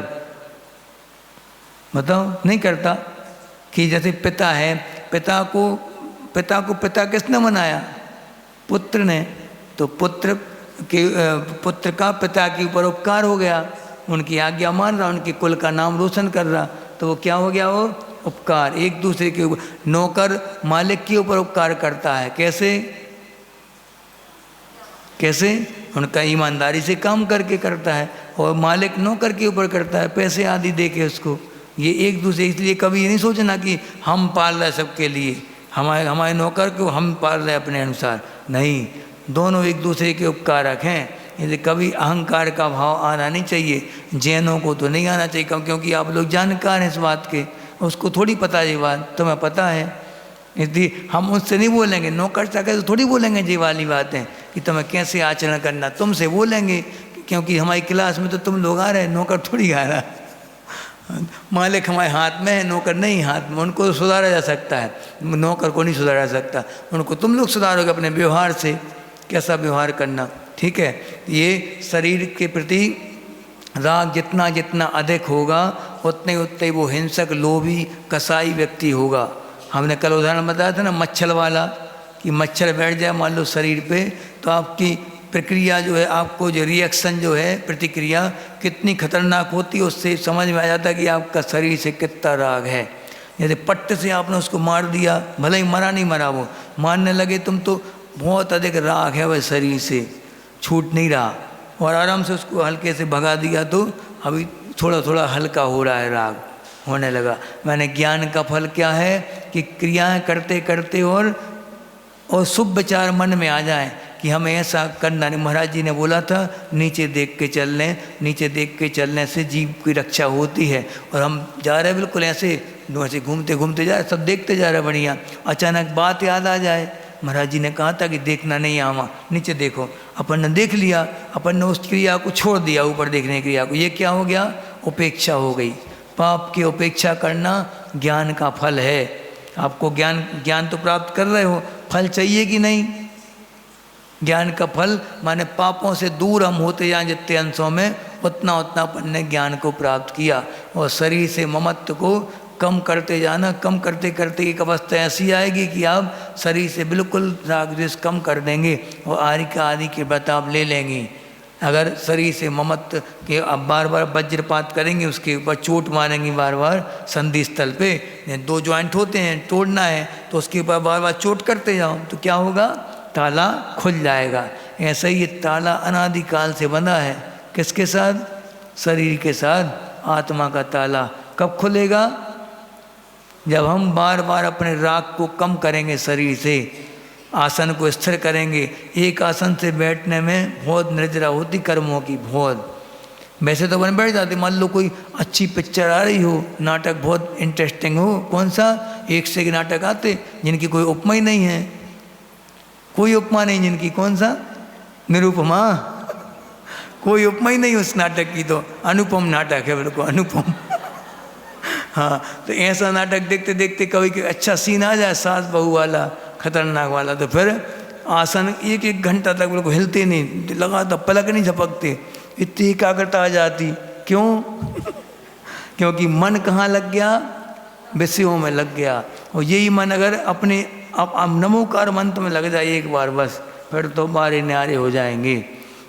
बताओ, नहीं करता। कि जैसे पिता है, पिता को पिता किसने बनाया? पुत्र ने। तो पुत्र का पिता के ऊपर उपकार हो गया, उनकी आज्ञा मान रहा, उनके कुल का नाम रोशन कर रहा, तो वो क्या हो गया? वो उपकार। एक दूसरे के ऊपर, नौकर मालिक के ऊपर उपकार करता है, कैसे? उनका ईमानदारी से काम करके करता है, और मालिक नौकर के ऊपर करता है पैसे आदि दे के उसको। ये एक दूसरे, इसलिए कभी ये नहीं सोचना कि हम पाल रहे सबके लिए, हमारे नौकर को हम पाल रहे अपने अनुसार, नहीं, दोनों एक दूसरे के उपकारक हैं। इसलिए कभी अहंकार का भाव आना नहीं चाहिए। जैनों को तो नहीं आना चाहिए, क्योंकि आप लोग जानकार हैं इस बात के, उसको थोड़ी पता है ये बात, तुम्हें पता है। इसलिए हम उससे नहीं बोलेंगे, नौकर चाकर तो थोड़ी बोलेंगे ये वाली बातें कि तुम्हें कैसे आचरण करना, तुमसे बोलेंगे, क्योंकि हमारी क्लास में तो तुम लोग आ रहे हैं, नौकर थोड़ी आ रहा। मालिक हमारे हाथ में है, नौकर नहीं हाथ में। उनको तो सुधारा जा सकता है, नौकर को नहीं सुधारा जा सकता। उनको तुम लोग सुधारोगे अपने व्यवहार से, कैसा व्यवहार करना, ठीक है। ये शरीर के प्रति राग जितना जितना अधिक होगा उतने उतने वो हिंसक, लोभी, कसाई व्यक्ति होगा। हमने कल उदाहरण बताया था ना मच्छर वाला, कि मच्छर बैठ जाए मान लो शरीर पे, तो आपकी प्रक्रिया जो है, आपको जो रिएक्शन जो है, प्रतिक्रिया कितनी खतरनाक होती है, उससे समझ में आ जाता है कि आपका शरीर से कितना राग है। जैसे पट्ट से आपने उसको मार दिया, भले ही मरा नहीं मरा, वो मारने लगे तुम, तो बहुत अधिक राग है वह शरीर से, छूट नहीं रहा, और आराम से उसको हल्के से भगा दिया तो अभी थोड़ा थोड़ा हल्का हो रहा है, राग होने लगा। मैंने ज्ञान का फल क्या है कि क्रियाएं करते करते और शुभ विचार मन में आ जाए कि हमें ऐसा करना नहीं। महाराज जी ने बोला था नीचे देख के चलने, नीचे देख के चलने से जीव की रक्षा होती है, और हम जा रहे हैं बिल्कुल ऐसे ऐसे घूमते घूमते जा रहे, सब देखते जा रहे बढ़िया। अचानक बात याद आ जाए, महाराज जी ने कहा था कि देखना नहीं आवा, नीचे देखो। अपन ने देख लिया, अपन ने उस क्रिया को छोड़ दिया, ऊपर देखने की क्रिया को। ये क्या हो गया? उपेक्षा हो गई। पाप की उपेक्षा करना ज्ञान का फल है। आपको ज्ञान तो प्राप्त कर रहे हो, फल चाहिए कि नहीं? ज्ञान का फल माने पापों से दूर हम होते जाएं जितने अंशों में, उतना उतना अपन ने ज्ञान को प्राप्त किया। और शरीर से ममत्व को कम करते जाना, कम करते करते एक अवस्था ऐसी आएगी कि आप शरीर से बिल्कुल राग द्वेष कम कर देंगे और आदि के व्रत आप ले लेंगे। अगर शरीर से ममत्व के अब बार बार वज्रपात करेंगे, उसके ऊपर चोट मारेंगे बार बार संधि स्थल पे, 2 जॉइंट होते हैं, तोड़ना है तो उसके ऊपर बार बार चोट करते जाओ तो क्या होगा? ताला खुल जाएगा। ऐसा ही ये ताला अनादिकाल से बंधा है। किसके साथ? शरीर के साथ। आत्मा का ताला कब खुलेगा? जब हम बार बार अपने राग को कम करेंगे, शरीर से आसन को स्थिर करेंगे। एक आसन से बैठने में बहुत निर्जरा होती कर्मों की, बहुत। वैसे तो बन बैठ जाते, मान लो कोई अच्छी पिक्चर आ रही हो, नाटक बहुत इंटरेस्टिंग हो, कौन सा? एक से एक नाटक आते जिनकी कोई उपमा ही नहीं है, कोई उपमा नहीं जिनकी। कौन सा? निरुपमा। कोई उपमा ही नहीं उस नाटक की, तो अनुपम नाटक है, बिल्कुल अनुपम। हाँ, तो ऐसा नाटक देखते देखते कभी कोई अच्छा सीन आ जाए सास बहू वाला, खतरनाक वाला, तो फिर आसन 1-1 घंटा तक बिल्कुल हिलते नहीं, लगा तो पलक नहीं झपकते, इतनी एकाग्रता आ जाती। क्यों? क्योंकि मन कहाँ लग गया? विषयों में लग गया। और यही मन अगर अपने अब नमोकार मंत्र में लग जाए एक बार बस, फिर तो बारे न्यारे हो जाएंगे।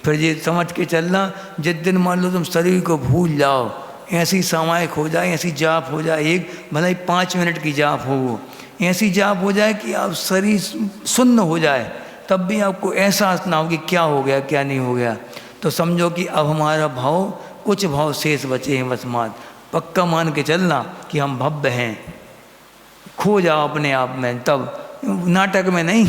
फिर ये समझ के चलना, जिस दिन मान लो तुम शरीर को भूल जाओ, ऐसी सामायिक हो जाए, ऐसी जाप हो जाए, एक भले ही 5 मिनट की जाप हो, वो ऐसी जाप हो जाए कि आप शरीर सुन्न हो जाए, तब भी आपको एहसास ना हो कि क्या हो गया क्या नहीं हो गया, तो समझो कि अब हमारा भाव, कुछ भाव शेष बचे हैं बस। मात पक्का मान के चलना कि हम भव्य हैं। खो जाओ अपने आप में, तब नाटक में नहीं,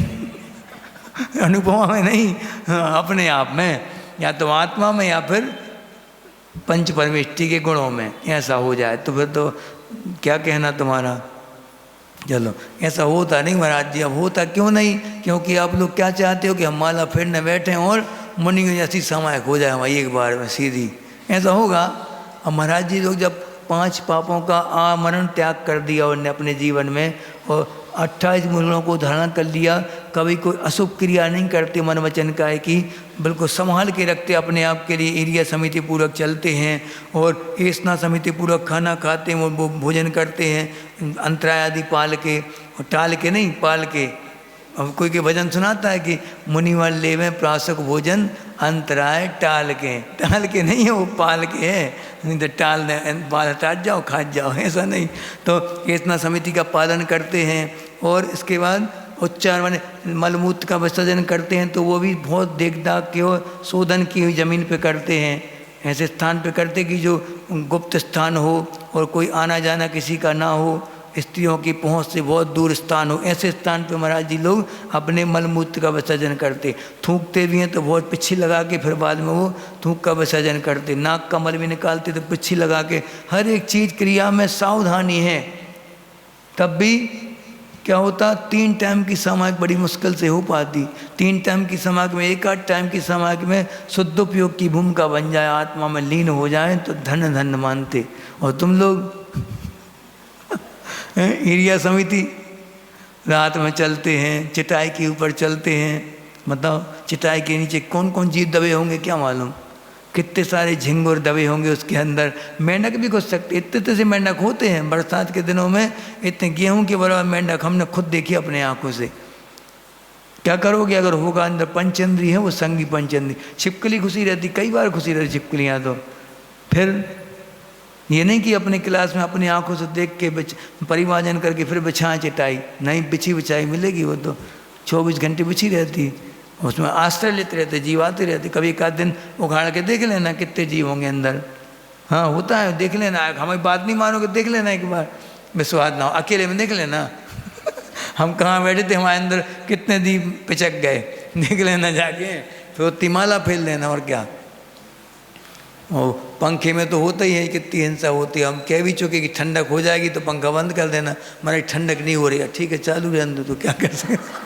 अनुपमा में नहीं, अपने आप में, या तो आत्मा में या फिर पंच परमेष्टि के गुणों में ऐसा हो जाए तो फिर तो क्या कहना तुम्हारा। चलो, ऐसा होता नहीं महाराज जी। अब होता क्यों नहीं? क्योंकि आप लोग क्या चाहते हो कि हम माला फेरने बैठे और मुनि जैसी समायक हो जाए हमारी एक बार में सीधी, ऐसा होगा? अब महाराज जी लोग जब 5 पापों का आमरण त्याग कर दिया उन्होंने अपने जीवन में, और 28 मूलों को धारण कर लिया, कभी कोई अशुभ क्रिया नहीं करते, मन वचन का है कि बिल्कुल संभाल के रखते अपने आप के लिए, एरिया समिति पूर्वक चलते हैं और एसना समिति पूर्वक खाना खाते हैं, वो भोजन करते हैं अंतराय आदि पाल के, और टाल के नहीं, पाल के। अब कोई के भजन सुनाता है कि मुनिवर ले में प्रासक भोजन अंतराय टाल के नहीं है, वो पाल के है, नहीं तो टाल बाल टाट जाओ खा जाओ, ऐसा नहीं। तो एसना समिति का पालन करते हैं, और इसके बाद उच्चार माने मलमूत्र का विसर्जन करते हैं, तो वो भी बहुत देख दाख के और शोधन की हुई ज़मीन पे करते हैं, ऐसे स्थान पे करते कि जो गुप्त स्थान हो और कोई आना जाना किसी का ना हो, स्त्रियों की पहुंच से बहुत दूर स्थान हो, ऐसे स्थान पे महाराज जी लोग अपने मलमूत्र का विसर्जन करते। थूकते भी हैं तो बहुत पिच्छी लगा के फिर बाद में वो थूक का विसर्जन करते, नाक का मल भी निकालते तो पिच्छी लगा के, हर एक चीज़ क्रिया में सावधानी है। तब भी क्या होता, 3 टाइम की समाज बड़ी मुश्किल से हो पाती। 3 टाइम की समाज में, 1-8 टाइम की समाज में शुद्ध उपयोग की भूमिका बन जाए, आत्मा में लीन हो जाए तो धन धन मानते। और तुम लोग एरिया समिति रात में चलते हैं, चटाई के ऊपर चलते हैं, मतलब चटाई के नीचे कौन कौन जीव दबे होंगे क्या मालूम, कितने सारे झिंगुर दबे होंगे उसके अंदर, मेंढक भी घुस सकते, इतने से मेंढक होते हैं बरसात के दिनों में, इतने गेहूं के बराबर मेंढक हमने खुद देखी अपने आंखों से। क्या करोगे अगर होगा अंदर? पंचेंद्री है वो, संगी पंचेंद्री, छिपकली घुसी रहती, कई बार घुसी रहती छिपकलियाँ। तो फिर ये नहीं कि अपने क्लास में अपनी आंखों से देख के परिवाजन करके फिर बिछाएं चटाई, नहीं, बिछी बिछाई मिलेगी, वो तो 24 घंटे बिछी रहती, उसमें आश्रय लेते रहते, जीव आते रहते। कभी एक आध दिन उखाड़ के देख लेना कितने जीव होंगे अंदर। हाँ होता है, देख लेना, हमारी बात नहीं मानोगे देख लेना एक बार, विश्वास ना हो अकेले में देख लेना हम कहाँ बैठे थे, हमारे अंदर कितने जीव पिचक गए, देख लेना जाके, फिर तिमाला फेल लेना। और क्या, और पंखे में तो होता ही है, कितनी हिंसा होती है। हम कह भी चुके कि ठंडक हो जाएगी तो पंखा बंद कर देना, हमारी ठंडक नहीं हो रही है, ठीक है चालू रहने दो, तो क्या कर सकते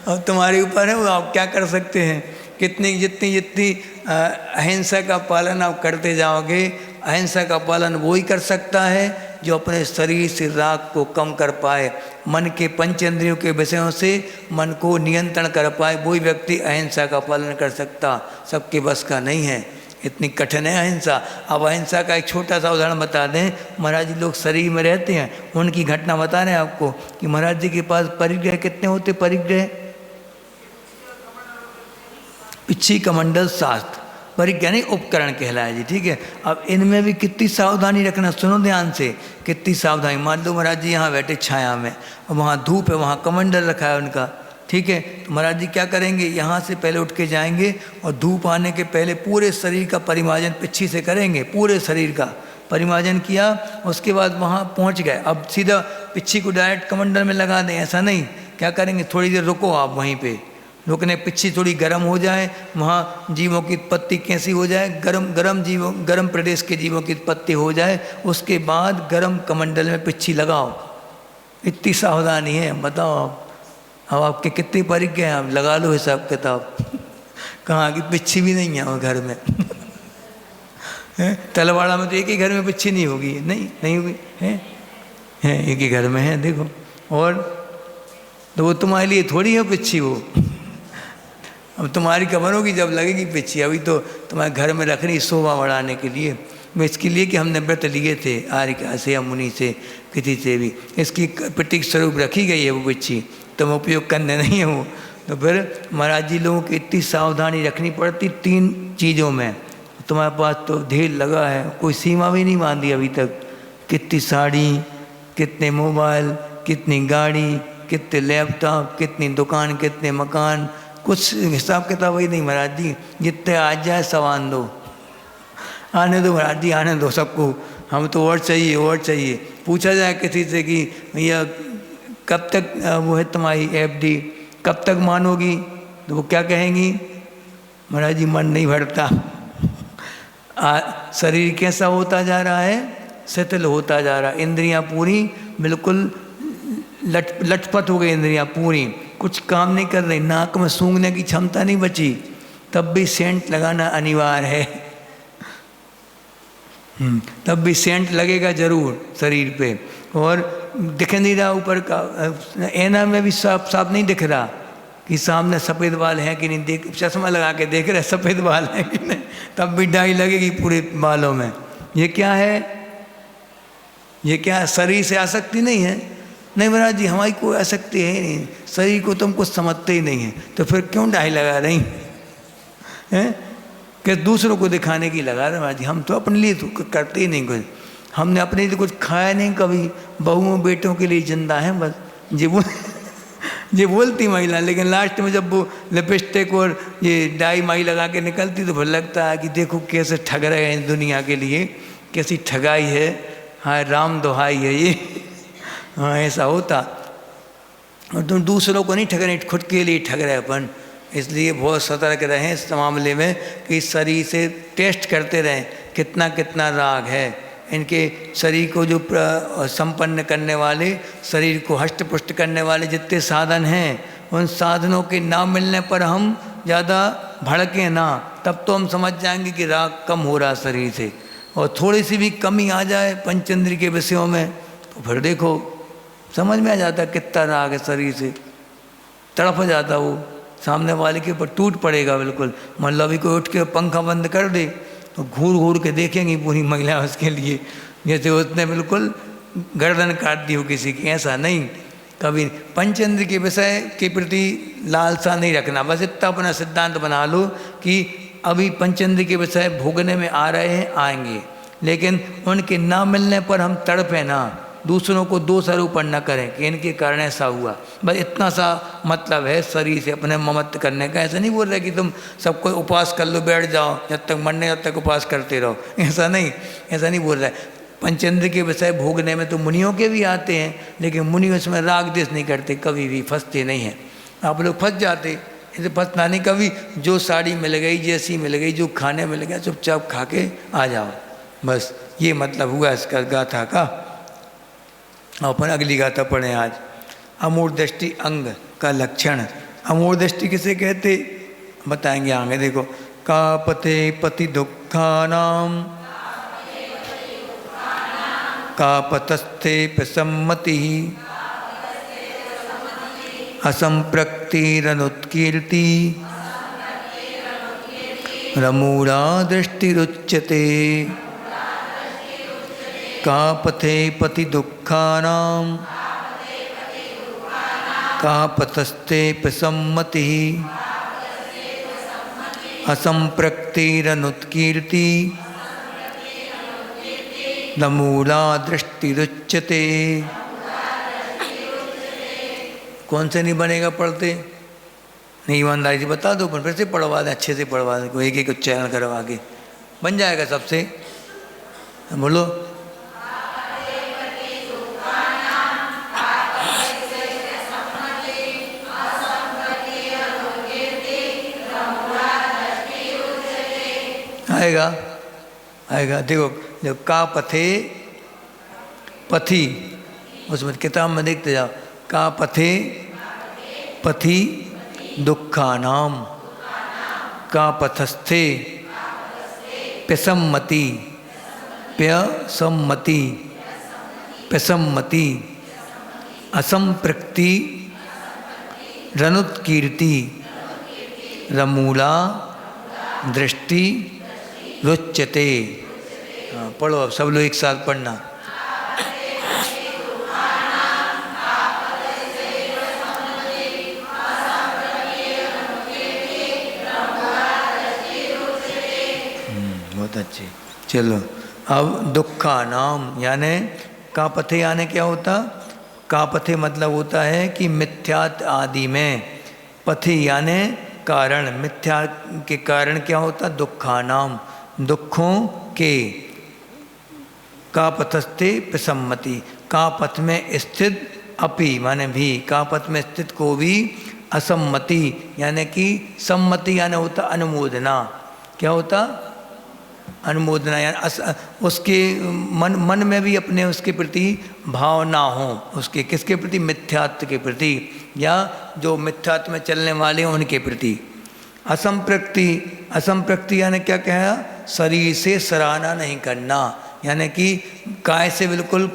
अब तुम्हारे ऊपर है, वो आप क्या कर सकते हैं। कितनी जितनी जितनी अहिंसा का पालन आप करते जाओगे, अहिंसा का पालन वही कर सकता है जो अपने शरीर से राग को कम कर पाए, मन के पंचेंद्रियों के विषयों से मन को नियंत्रण कर पाए, वही व्यक्ति अहिंसा का पालन कर सकता। सबके बस का नहीं है, इतनी कठिन है अहिंसा। अब अहिंसा का एक छोटा सा उदाहरण बता दें। महाराज जी लोग शरीर में रहते हैं, उनकी घटना बता रहे हैं आपको कि महाराज जी के पास परिग्रह कितने होते, परिग्रह पिछी कमंडल शास्त्र परिज्ञा नहीं उपकरण कहलाए जी, ठीक है। अब इनमें भी कितनी सावधानी रखना, सुनो ध्यान से, कितनी सावधानी। मान लो महाराज जी यहाँ बैठे छाया में, और वहाँ धूप है, वहाँ कमंडल रखा है उनका, ठीक है। तो महाराज जी क्या करेंगे, यहाँ से पहले उठ के जाएंगे और धूप आने के पहले पूरे शरीर का परिमार्जन पिच्छी से करेंगे, पूरे शरीर का परिमार्जन किया, उसके बाद वहाँ पहुँच गए। अब सीधा पिच्छी को डायरेक्ट कमंडल में लगा दें, ऐसा नहीं। क्या करेंगे, थोड़ी देर रुको आप वहीं पे, रुकने पिच्छी थोड़ी गर्म हो जाए, वहाँ जीवों की उत्पत्ति कैसी हो जाए, गर्म प्रदेश के जीवों की उत्पत्ति हो जाए, उसके बाद गर्म कमंडल में पिच्छी लगाओ। इतनी सावधानी है, बताओ आप। अब आपके कितनी परिज्ञा है, आप लगा लो हिसाब किताब कहाँ की पिच्छी भी नहीं है वो घर में तलवाड़ा में तो एक ही घर में पिच्छी नहीं होगी, नहीं होगी, है एक ही घर में है, देखो। और तो वो तुम्हारे लिए थोड़ी है पिच्छी वो अब तुम्हारी कबर होगी जब लगेगी पिच्छी। अभी तो तुम्हारे घर में रखनी शोभा बढ़ाने के लिए, मैं इसके लिए कि हमने व्रत लिए थे आर्य से या मुनि से किसी से भी, इसकी प्रतीक स्वरूप रखी गई है वो पिच्छी, तुम उपयोग करने नहीं है वो। तो फिर महाराज जी लोगों की इतनी सावधानी रखनी पड़ती 3 चीज़ों में। तुम्हारे पास तो ढेर लगा है, कोई सीमा भी नहीं बांधी अभी तक। कितनी साड़ी, कितने मोबाइल, कितनी गाड़ी, कितने लैपटॉप, कितनी दुकान, कितने मकान, कुछ हिसाब किताब वही नहीं। महाराज जी जितने आ जाए सब आन दो, आने दो महाराज जी, आने दो सबको, हम तो और चाहिए और चाहिए। पूछा जाए किसी से कि भैया कब तक वो है तुम्हारी FD, कब तक मानोगी, तो वो क्या कहेंगी, महाराज जी मन नहीं भरता। शरीर कैसा होता जा रहा है, शिथिल होता जा रहा है, इंद्रियां पूरी बिल्कुल लटपट हो गई, इंद्रियां पूरी कुछ काम नहीं कर रही, नाक में सूंघने की क्षमता नहीं बची, तब भी सेंट लगाना अनिवार्य है। तब भी सेंट लगेगा जरूर शरीर पे। और दिख नहीं रहा ऊपर का, ऐना में भी साफ साफ नहीं दिख रहा कि सामने सफ़ेद बाल हैं कि नहीं, देख चश्मा लगा के देख रहे सफ़ेद बाल हैं कि नहीं, तब भी डाई लगेगी पूरे बालों में। ये क्या है, ये क्या शरीर से आसक्ति नहीं है। नहीं महाराज जी हमारी कोई आसक्ति है ही नहीं, शरीर को तुम कुछ समझते ही नहीं है, तो फिर क्यों डाई लगा रही हैं, कि दूसरों को दिखाने की लगा रहे। महाराज जी हम तो अपने लिए तो करते ही नहीं कुछ, हमने अपने लिए कुछ खाया नहीं कभी, बहुओं बेटों के लिए जिंदा है बस। ये बोलती महिला, लेकिन लास्ट में जब वो लिपस्टिक और ये डाई माई लगा के निकलती तो फिर लगता है कि देखो कैसे ठग रहे हैं दुनिया के लिए, कैसी ठगाई है, हाँ राम दुहाई है ये। हाँ ऐसा होता। और तुम दूसरों को नहीं ठग रहे, खुद के लिए ठग रहे अपन। इसलिए बहुत सतर्क रहें इस मामले में कि शरीर से टेस्ट करते रहें कितना कितना राग है। इनके शरीर को जो संपन्न करने वाले, शरीर को हष्ट पुष्ट करने वाले जितने साधन हैं, उन साधनों के ना मिलने पर हम ज़्यादा भड़कें ना, तब तो हम समझ जाएंगे कि राग कम हो रहा शरीर से। और थोड़ी सी भी कमी आ जाए पंचेंद्रिय के विषयों में तो फिर देखो समझ में आ जाता कितना राग है, शरीर से तड़प जाता वो, सामने वाले के ऊपर टूट पड़ेगा बिल्कुल। मतलब अभी कोई उठ के पंखा बंद कर दे तो घूर घूर के देखेंगी पूरी महिला उसके लिए, जैसे उसने बिल्कुल गर्दन काट दी हो किसी की। ऐसा नहीं, कभी पंचेंद्र के विषय के प्रति लालसा नहीं रखना। बस इतना अपना सिद्धांत बना लो कि अभी पंचेंद्र के विषय भोगने में आ रहे हैं, आएंगे, लेकिन उनके ना मिलने पर हम तड़पे ना, दूसरों को दोषारोपण न करें कि इनके कारण ऐसा हुआ। बस इतना सा मतलब है शरीर से अपने ममत्व करने का। ऐसा नहीं बोल रहे कि तुम सबको उपवास कर लो, बैठ जाओ, जब तक मरने जब तक उपवास करते रहो, ऐसा नहीं, ऐसा नहीं बोल रहा है। पंचेंद्र के विषय भोगने में तो मुनियों के भी आते हैं, लेकिन मुनि उसमें राग देश नहीं करते, कभी भी फंसते नहीं हैं। आप लोग फंस जाते इसे पता नहीं, कभी जो साड़ी मिल गई, जैसी मिल गई, जो खाने मिल गया, चुपचाप खा के आ जाओ, बस ये मतलब हुआ इसका गाथा का। अपन अगली गाथा पढ़ें आज। अमूढ़ दृष्टि अंग का लक्षण। अमूढ़ दृष्टि किसे कहते बताएंगे आगे, देखो। का पते पति दुखानाम का पतस्थे प्रसम्मति असंप्रक्तिरनुत्कीर्ति रमूढ़ा दृष्टिरुच्यते। का पथे पति दुखानां का पतस्थे प्रसम्मति असंप्रक्तिरनुत्कीर्ति रमूढ़ा दृष्टिरुच्यते। कौन से नहीं बनेगा पढ़ते? नहीं, ईमानदारी से बता दो, पर फिर से पढ़वा दें, अच्छे से पढ़वा दें, कोई एक एक उच्चारण करवा के बन जाएगा सबसे। बोलो। आएगा आएगा, देखो जो का पथे पथी, उसमें किताब में देखते जाओ। का पथे पथि दुखानाम का पथस्थे प्रसम्मति प्यसम्मति प्रसम्मति असंप्रक्ति रनुत्कीर्ति रमूला दृष्टि रुच्यते। पढ़ो अब सब लोग एक साथ पढ़ना। बहुत अच्छे। चलो अब दुखा नाम यानी का पथे यानी क्या होता? का पथे मतलब होता है कि मिथ्यात आदि में, पथि यानी कारण, मिथ्या के कारण क्या होता? दुखा नाम, दुखों के। का पथस्थे प्रसम्मति, का पथ में स्थित, अपि माने भी, का पथ में स्थित को भी, असम्मति यानी कि सम्मति यानी होता अनुमोदना। क्या होता? अनुमोदना यानी उसके मन में भी अपने उसके प्रति भाव ना हो, उसके किसके प्रति? मिथ्यात्व के प्रति, या जो मिथ्यात्व में चलने वाले हैं उनके प्रति। असंप्रक्ति, असंप्रक्ति यानी क्या कहा? शरीर से सराहना नहीं करना, यानी कि काय से बिल्कुल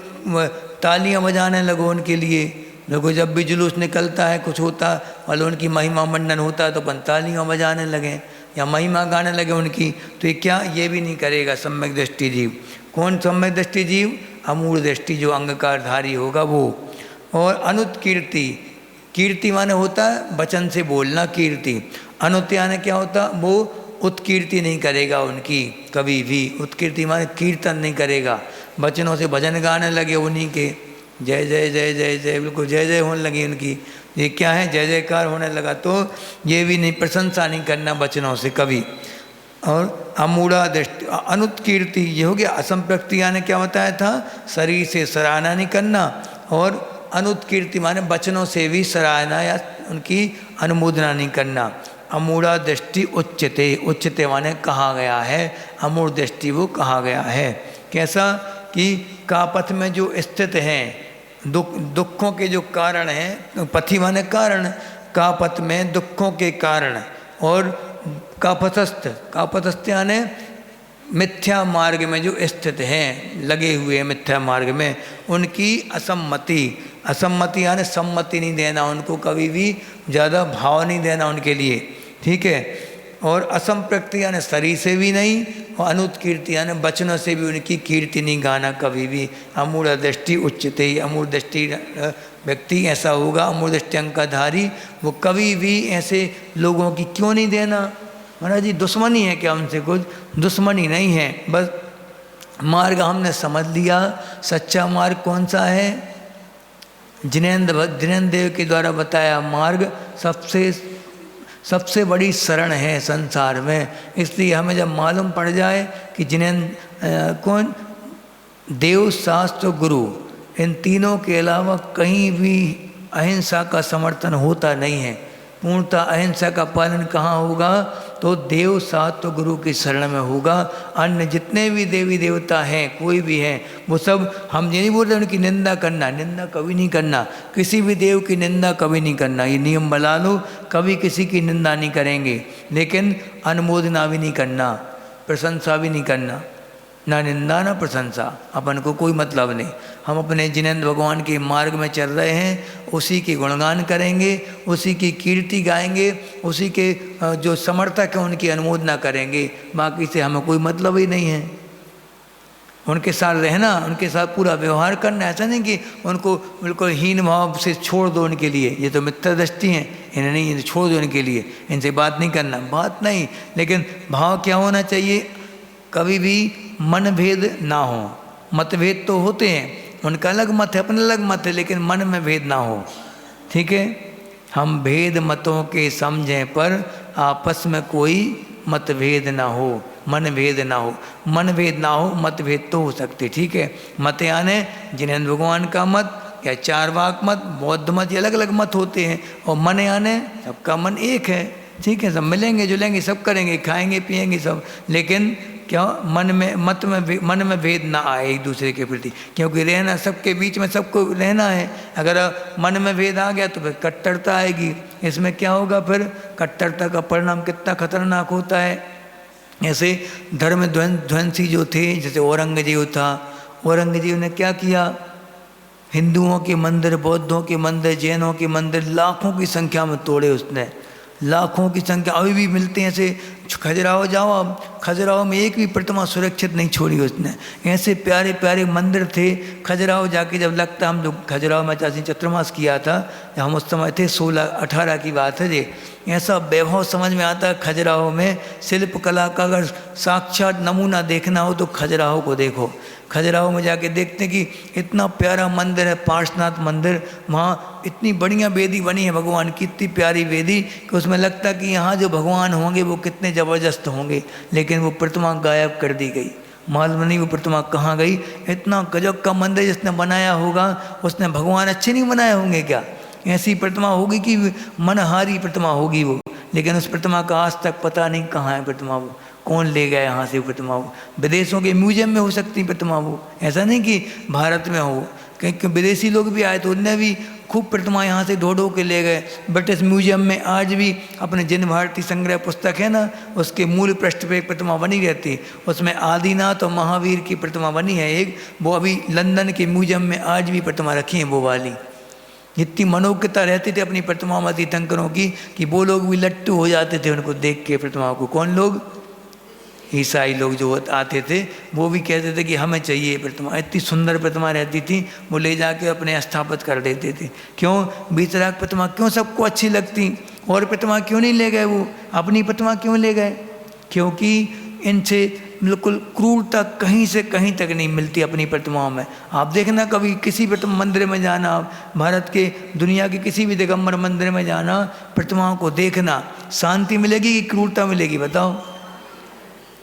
तालियां बजाने लगो उनके लिए। देखो जब भी जुलूस निकलता है, कुछ होता वाले उनकी महिमा मंडन होता है तो अपन तालियां बजाने लगे या महिमा गाने लगे उनकी, तो ये क्या? ये भी नहीं करेगा सम्यक दृष्टि जीव। कौन सम्यक दृष्टि जीव? अमूढ़ दृष्टि जो अंगकारधारी होगा वो। और अनुत्कीर्ति, कीर्ति माने होता है वचन से बोलना, कीर्ति। अनुत यानी क्या होता? वो उत्कीर्ति नहीं करेगा उनकी कभी भी। उत्कीर्ति माने कीर्तन नहीं करेगा, वचनों से भजन गाने लगे उन्हीं के, जय जय जय जय जय, बिल्कुल जय जय होने लगी उनकी। ये क्या है? जय जयकार होने लगा, तो ये भी नहीं, प्रशंसा नहीं करना वचनों से कभी। और अमूढ़ा दृष्टि, अनुत्कीर्ति ये हो गया। असंप्रक्ति यानी क्या बताया था? शरीर से सराहना नहीं करना। और अनुत्कीर्ति माने वचनों से भी सराहना या उनकी अनुमोदना नहीं करना। अमूढ़ा दृष्टि उच्चते, उच्चते माने कहा गया है, अमूढ़ दृष्टि वो कहा गया है। कैसा? कि कापथ में जो स्थित हैं, दुखों के जो कारण हैं, पथि माने कारण, कापथ में दुखों के कारण, और कापथस्थ, कापथस्थ यानी मिथ्या मार्ग में जो स्थित हैं, लगे हुए हैं मिथ्या मार्ग में, उनकी असम्मति, असम्मति यानी सम्मति नहीं देना उनको, कभी भी ज़्यादा भाव नहीं देना उनके लिए, ठीक है। और असंप्रक्ति यानी शरीर से भी नहीं, और अनुत्कीर्ति यानी वचनों से भी उनकी कीर्ति नहीं गाना कभी भी। अमूढ़ दृष्टि उच्चते, अमूढ़ दृष्टि व्यक्ति ऐसा होगा, अमूढ़ दृष्टि अंकधारी, वो कभी भी ऐसे लोगों की क्यों नहीं देना? महाराज जी दुश्मनी है क्या उनसे? कुछ दुश्मनी नहीं है, बस मार्ग हमने समझ लिया। सच्चा मार्ग कौन सा है? जिनेंद्र देव के द्वारा बताया मार्ग सबसे बड़ी शरण है संसार में। इसलिए हमें जब मालूम पड़ जाए कि कौन देव, शास्त्र, गुरु, इन तीनों के अलावा कहीं भी अहिंसा का समर्थन होता नहीं है, पूर्णतः अहिंसा का पालन कहाँ होगा? तो देव सात्व गुरु की शरण में होगा। अन्य जितने भी देवी देवता हैं, कोई भी हैं, वो सब, हम ये नहीं बोल रहे उनकी निंदा करना, निंदा कभी नहीं करना, किसी भी देव की निंदा कभी नहीं करना, ये नियम बना लो, कभी किसी की निंदा नहीं करेंगे, लेकिन अनुमोदना भी नहीं करना, प्रशंसा भी नहीं करना, ना निंदा ना प्रशंसा, अपन को कोई मतलब नहीं। हम अपने जिनेंद्र भगवान के मार्ग में चल रहे हैं, उसी के गुणगान करेंगे, उसी की कीर्ति गाएंगे, उसी के जो समर्थक हैं उनकी अनुमोदना करेंगे, बाकी से हमें कोई मतलब ही नहीं है। उनके साथ रहना, उनके साथ पूरा व्यवहार करना, ऐसा नहीं कि उनको बिल्कुल हीन भाव से छोड़ दो उनके लिए, ये तो मित्र दृष्टि हैं, इन्हें नहीं, इन्हें छोड़ दो इनके लिए, इनसे बात नहीं करना, बात नहीं, लेकिन भाव क्या होना चाहिए? कभी भी मन भेद ना हो। मतभेद तो होते हैं, उनका अलग मत है, अपना अलग मत है, लेकिन मन में भेद ना हो, ठीक है। हम भेद मतों के समझें पर आपस में कोई मतभेद ना हो, मन भेद ना हो, मन भेद ना हो, मतभेद तो हो सकते, ठीक है। मत यानी जिनेंद्र भगवान का मत या चारवाक मत, बौद्ध मत, ये अलग अलग मत होते हैं, और मन यानी सबका मन एक है, ठीक है, सब मिलेंगे जुलेंगे, सब करेंगे, खाएंगे पिएंगे सब, लेकिन क्या मन में भेद ना आए एक दूसरे के प्रति, क्योंकि रहना सबके बीच में, सबको रहना है। अगर मन में भेद आ गया तो फिर कट्टरता आएगी, इसमें क्या होगा? फिर कट्टरता का परिणाम कितना खतरनाक होता है। ऐसे धर्म ध्वंसी जो थे, जैसे औरंगजेब था, औरंगजेब ने क्या किया? हिंदुओं के मंदिर, बौद्धों के मंदिर, जैनों के मंदिर लाखों की संख्या में तोड़े उसने, लाखों की संख्या अभी भी मिलते हैं। ऐसे खजुराहो जाओ, अब खजुराहो में एक भी प्रतिमा सुरक्षित नहीं छोड़ी उसने, ऐसे प्यारे प्यारे मंदिर थे। खजुराहो जाके जब लगता, हम जो खजुराहो में चाची चतुर्मास किया था, हम उस समय थे 16-18 की बात है जी, ऐसा वैभव समझ में आता है खजुराहो में। शिल्प कला का अगर साक्षात नमूना देखना हो तो खजुराहो को देखो, खजुराहो में जाके देखते कि इतना प्यारा मंदिर है, पार्श्वनाथ मंदिर, वहाँ इतनी बढ़िया वेदी बनी है भगवान की, इतनी प्यारी वेदी कि उसमें लगता कि यहाँ जो भगवान होंगे वो कितने ज़बरदस्त होंगे, लेकिन वो प्रतिमा गायब कर दी गई, मालूम नहीं वो प्रतिमा कहाँ गई। इतना गजब का मंदिर जिसने बनाया होगा, उसने भगवान अच्छे नहीं बनाए होंगे क्या? ऐसी प्रतिमा होगी कि मनहारी प्रतिमा होगी वो, लेकिन उस प्रतिमा का आज तक पता नहीं कहाँ है प्रतिमा, वो कौन ले गया यहाँ से प्रतिमा। वो विदेशों के म्यूजियम में हो सकती प्रतिमा, वो ऐसा नहीं कि भारत में हो, क्योंकि विदेशी लोग भी आए तो उनने भी खूब प्रतिमा यहाँ से ढो के ले गए। ब्रिटिश म्यूजियम में आज भी अपने जिन भारतीय संग्रह पुस्तक है ना, उसके मूल पृष्ठ पे एक प्रतिमा बनी रहती, उसमें आदिनाथ और महावीर की प्रतिमा बनी है एक, वो अभी लंदन के म्यूजियम में आज भी प्रतिमा रखी है वो वाली। इतनी मनोज्ञता रहती थी अपनी प्रतिमा में तीर्थंकरों की कि वो लोग भी लट्टू हो जाते थे उनको देख के प्रतिमाओं को। कौन लोग? ईसाई लोग जो आते थे वो भी कहते थे कि हमें चाहिए प्रतिमा, इतनी सुंदर प्रतिमा रहती थी, वो ले जाके अपने स्थापित कर देते थे। क्यों? बीतराग प्रतिमा क्यों सबको अच्छी लगती, और प्रतिमा क्यों नहीं ले गए? वो अपनी प्रतिमा क्यों ले गए? क्योंकि इनसे बिल्कुल क्रूरता कहीं से कहीं तक नहीं मिलती अपनी प्रतिमाओं में। आप देखना कभी किसी भी मंदिर में जाना, भारत के दुनिया के किसी भी दिगंबर मंदिर में जाना, प्रतिमाओं को देखना, शांति मिलेगी कि क्रूरता मिलेगी? बताओ।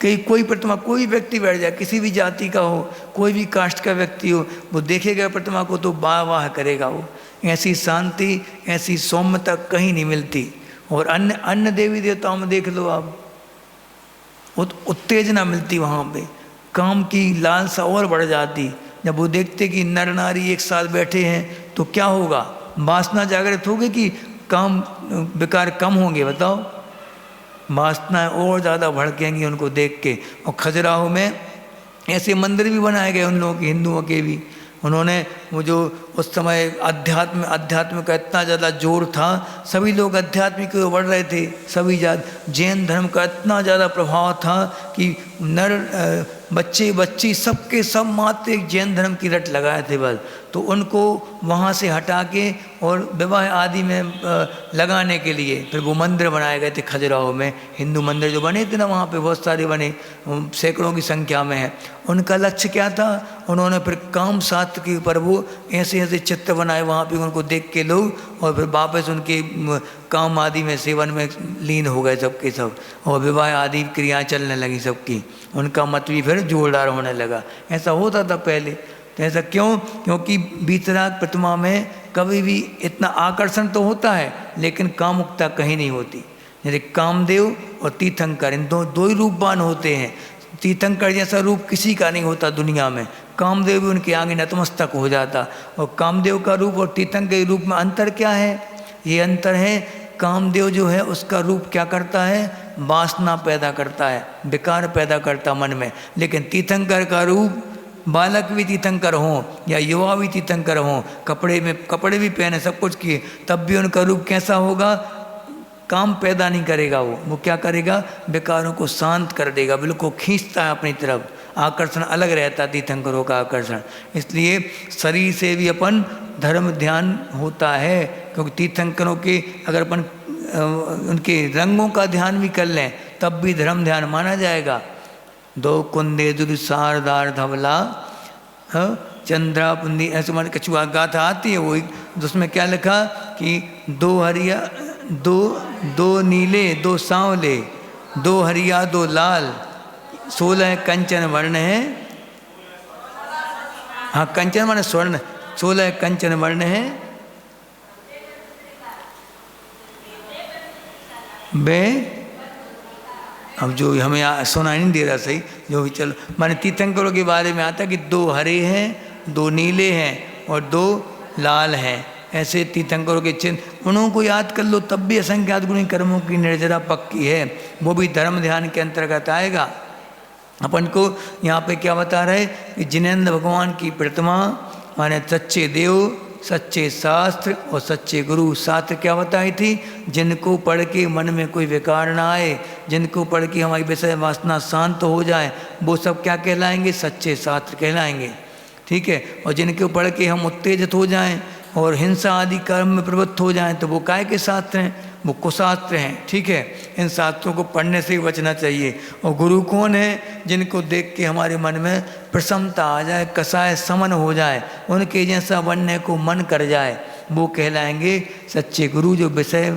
कहीं कोई प्रतिमा, कोई व्यक्ति बैठ जाए, किसी भी जाति का हो, कोई भी कास्ट का व्यक्ति हो, वो देखेगा प्रतिमा को तो वाह वाह करेगा। वो ऐसी शांति, ऐसी सौम्यता कहीं नहीं मिलती। और अन्य देवी देवताओं में देख लो आप, उत्तेजना मिलती वहाँ पे, काम की लालसा और बढ़ जाती। जब वो देखते कि नर नारी एक साथ बैठे हैं तो क्या होगा? वासना जागृत होगी कि काम विकार कम होंगे? बताओ। वासनाएं और ज़्यादा भड़केंगी उनको देख के। और खजुराहो में ऐसे मंदिर भी बनाए गए उन लोगों के, हिंदुओं के भी। उन्होंने वो जो उस समय अध्यात्म का इतना ज़्यादा जोर था, सभी लोग अध्यात्मिक की ओर बढ़ रहे थे, सभी जैन धर्म का इतना ज़्यादा प्रभाव था कि नर बच्चे बच्ची सबके सब मात्र एक जैन धर्म की रट लगाए थे बस। तो उनको वहाँ से हटा के और विवाह आदि में लगाने के लिए फिर वो मंदिर बनाए गए थे खजुराहो में। हिंदू मंदिर जो बने थे ना वहाँ पे बहुत सारे बने, सैकड़ों की संख्या में है। उनका लक्ष्य क्या था? उन्होंने फिर काम शास्त्र के ऊपर वो ऐसे ऐसे चित्र बनाए वहाँ पे, उनको देख के लोग और फिर वापस उनके काम आदि में सेवन में लीन हो गए सबके सब, और विवाह आदि क्रियाएँ चलने लगी सबकी। उनका मत भी फिर जोरदार होने लगा। ऐसा होता था पहले। तो ऐसा क्यों? क्योंकि बीतराग प्रतिमा में कभी भी इतना आकर्षण तो होता है, लेकिन कामुकता कहीं नहीं होती। जैसे कामदेव और तीर्थंकर, इन दो ही रूपवान होते हैं। तीर्थंकर जैसा रूप किसी का नहीं होता दुनिया में। कामदेव भी उनके आगे नतमस्तक हो जाता। और कामदेव का रूप और तीर्थंकर के रूप में अंतर क्या है? ये अंतर है, कामदेव जो है उसका रूप क्या करता है? वासना पैदा करता है, विकार पैदा करता मन में। लेकिन तीर्थंकर का रूप, बालक भी तीर्थंकर हों या युवा भी तीर्थंकर हों, कपड़े भी पहने, सब कुछ किए, तब भी उनका रूप कैसा होगा? काम पैदा नहीं करेगा। वो क्या करेगा? विकारों को शांत कर देगा, बिल्कुल खींचता है अपनी तरफ। आकर्षण अलग रहता है तीर्थंकरों का आकर्षण। इसलिए शरीर से भी अपन धर्म ध्यान होता है, क्योंकि तीर्थंकरों के अगर अपन उनके रंगों का ध्यान भी कर लें तब भी धर्म ध्यान माना जाएगा। दो कुंदे दुर्सारदार धवला चंद्रा पुंदी, ऐसे मान कछुआ गाथा आती है वो, उसमें क्या लिखा कि दो नीले दो सांवले, दो हरिया दो लाल, 16 कंचन वर्ण है। हाँ, कंचन माने स्वर्ण, 16 कंचन वर्ण है। बे अब जो हमें सुनाई नहीं दे रहा सही, जो भी चलो, माने तीर्थंकरों के बारे में आता कि 2 हरे हैं, 2 नीले हैं और 2 लाल हैं। ऐसे तीर्थंकरों के चिन्ह, उन्हों को याद कर लो तब भी असंख्यात गुणी कर्मों की निर्जरा पक्की है। वो भी धर्म ध्यान के अंतर्गत आएगा। अपन को यहाँ पे क्या बता रहे कि जिनेंद्र भगवान की प्रतिमा माने सच्चे देव, सच्चे शास्त्र और सच्चे गुरु। शास्त्र क्या बताई थी? जिनको पढ़ के मन में कोई विकार ना आए, जिनको पढ़ के हमारी विषय वासना शांत हो जाए, वो सब क्या कहलाएंगे? सच्चे शास्त्र कहलाएंगे। ठीक है। और जिनको पढ़ के हम उत्तेजित हो जाएं और हिंसा आदि कर्म में प्रवृत्त हो जाएं तो वो काय के शास्त्र हैं? वो कुशास्त्र हैं। ठीक है। इन शास्त्रों को पढ़ने से ही बचना चाहिए। और गुरु कौन है? जिनको देख के हमारे मन में प्रसन्नता आ जाए, कसाय समन हो जाए, उनके जैसा बनने को मन कर जाए, वो कहलाएंगे सच्चे गुरु। जो विषय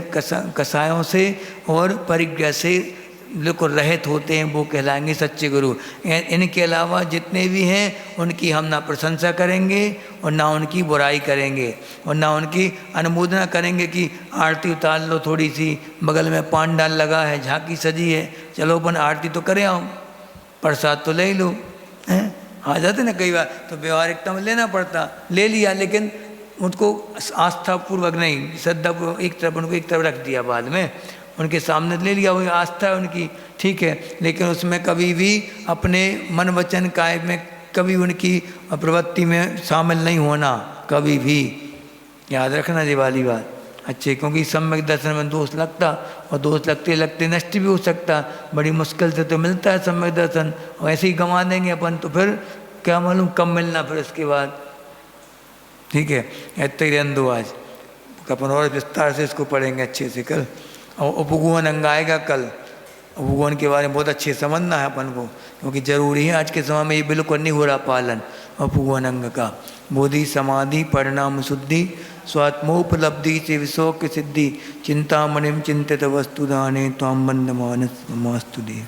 कसायों से और परिग्रह से बिल्कुल रहित होते हैं, वो कहलाएंगे सच्चे गुरु। इनके अलावा जितने भी हैं उनकी हम ना प्रशंसा करेंगे और ना उनकी बुराई करेंगे और ना उनकी अनुमोदना करेंगे कि आरती उतार लो थोड़ी सी, बगल में पांडाल लगा है, झांकी सजी है, चलो अपन आरती तो करें, आओ प्रसाद तो ले लो। हैं आ जाते ना कई बार, तो व्यवहारिकता में लेना पड़ता, ले लिया, लेकिन उनको आस्थापूर्वक नहीं, श्रद्धापूर्वक एक तरफ रख दिया, बाद में उनके सामने ले लिया, वही आस्था है उनकी। ठीक है। लेकिन उसमें कभी भी अपने मन वचन काय में कभी उनकी प्रवृत्ति में शामिल नहीं होना, कभी भी याद रखना ये वाली बात। अच्छे, क्योंकि सम्यक दर्शन में दोष लगता और दोष लगते लगते नष्ट भी हो सकता। बड़ी मुश्किल से तो मिलता है सम्यक दर्शन, और ऐसे ही गंवा देंगे अपन तो फिर क्या मालूम कब मिलना फिर उसके बाद। ठीक है। इतने ही रहने दो आज, अपन और विस्तार से इसको पढ़ेंगे अच्छे से कल। और उपगुहन अंग आएगा कल। उपगुहन के बारे में बहुत अच्छे समझना है अपन को, क्योंकि जरूरी है आज के समय में, ये बिल्कुल नहीं हो रहा पालन उपगुहन अंग का। बोधि समाधि परिणाम शुद्धि स्वात्मोपलब्धि से विशोक सिद्धि चिंतामणिम चिंतित वस्तुदाने त्वाम बंद मानस मस्तुदे।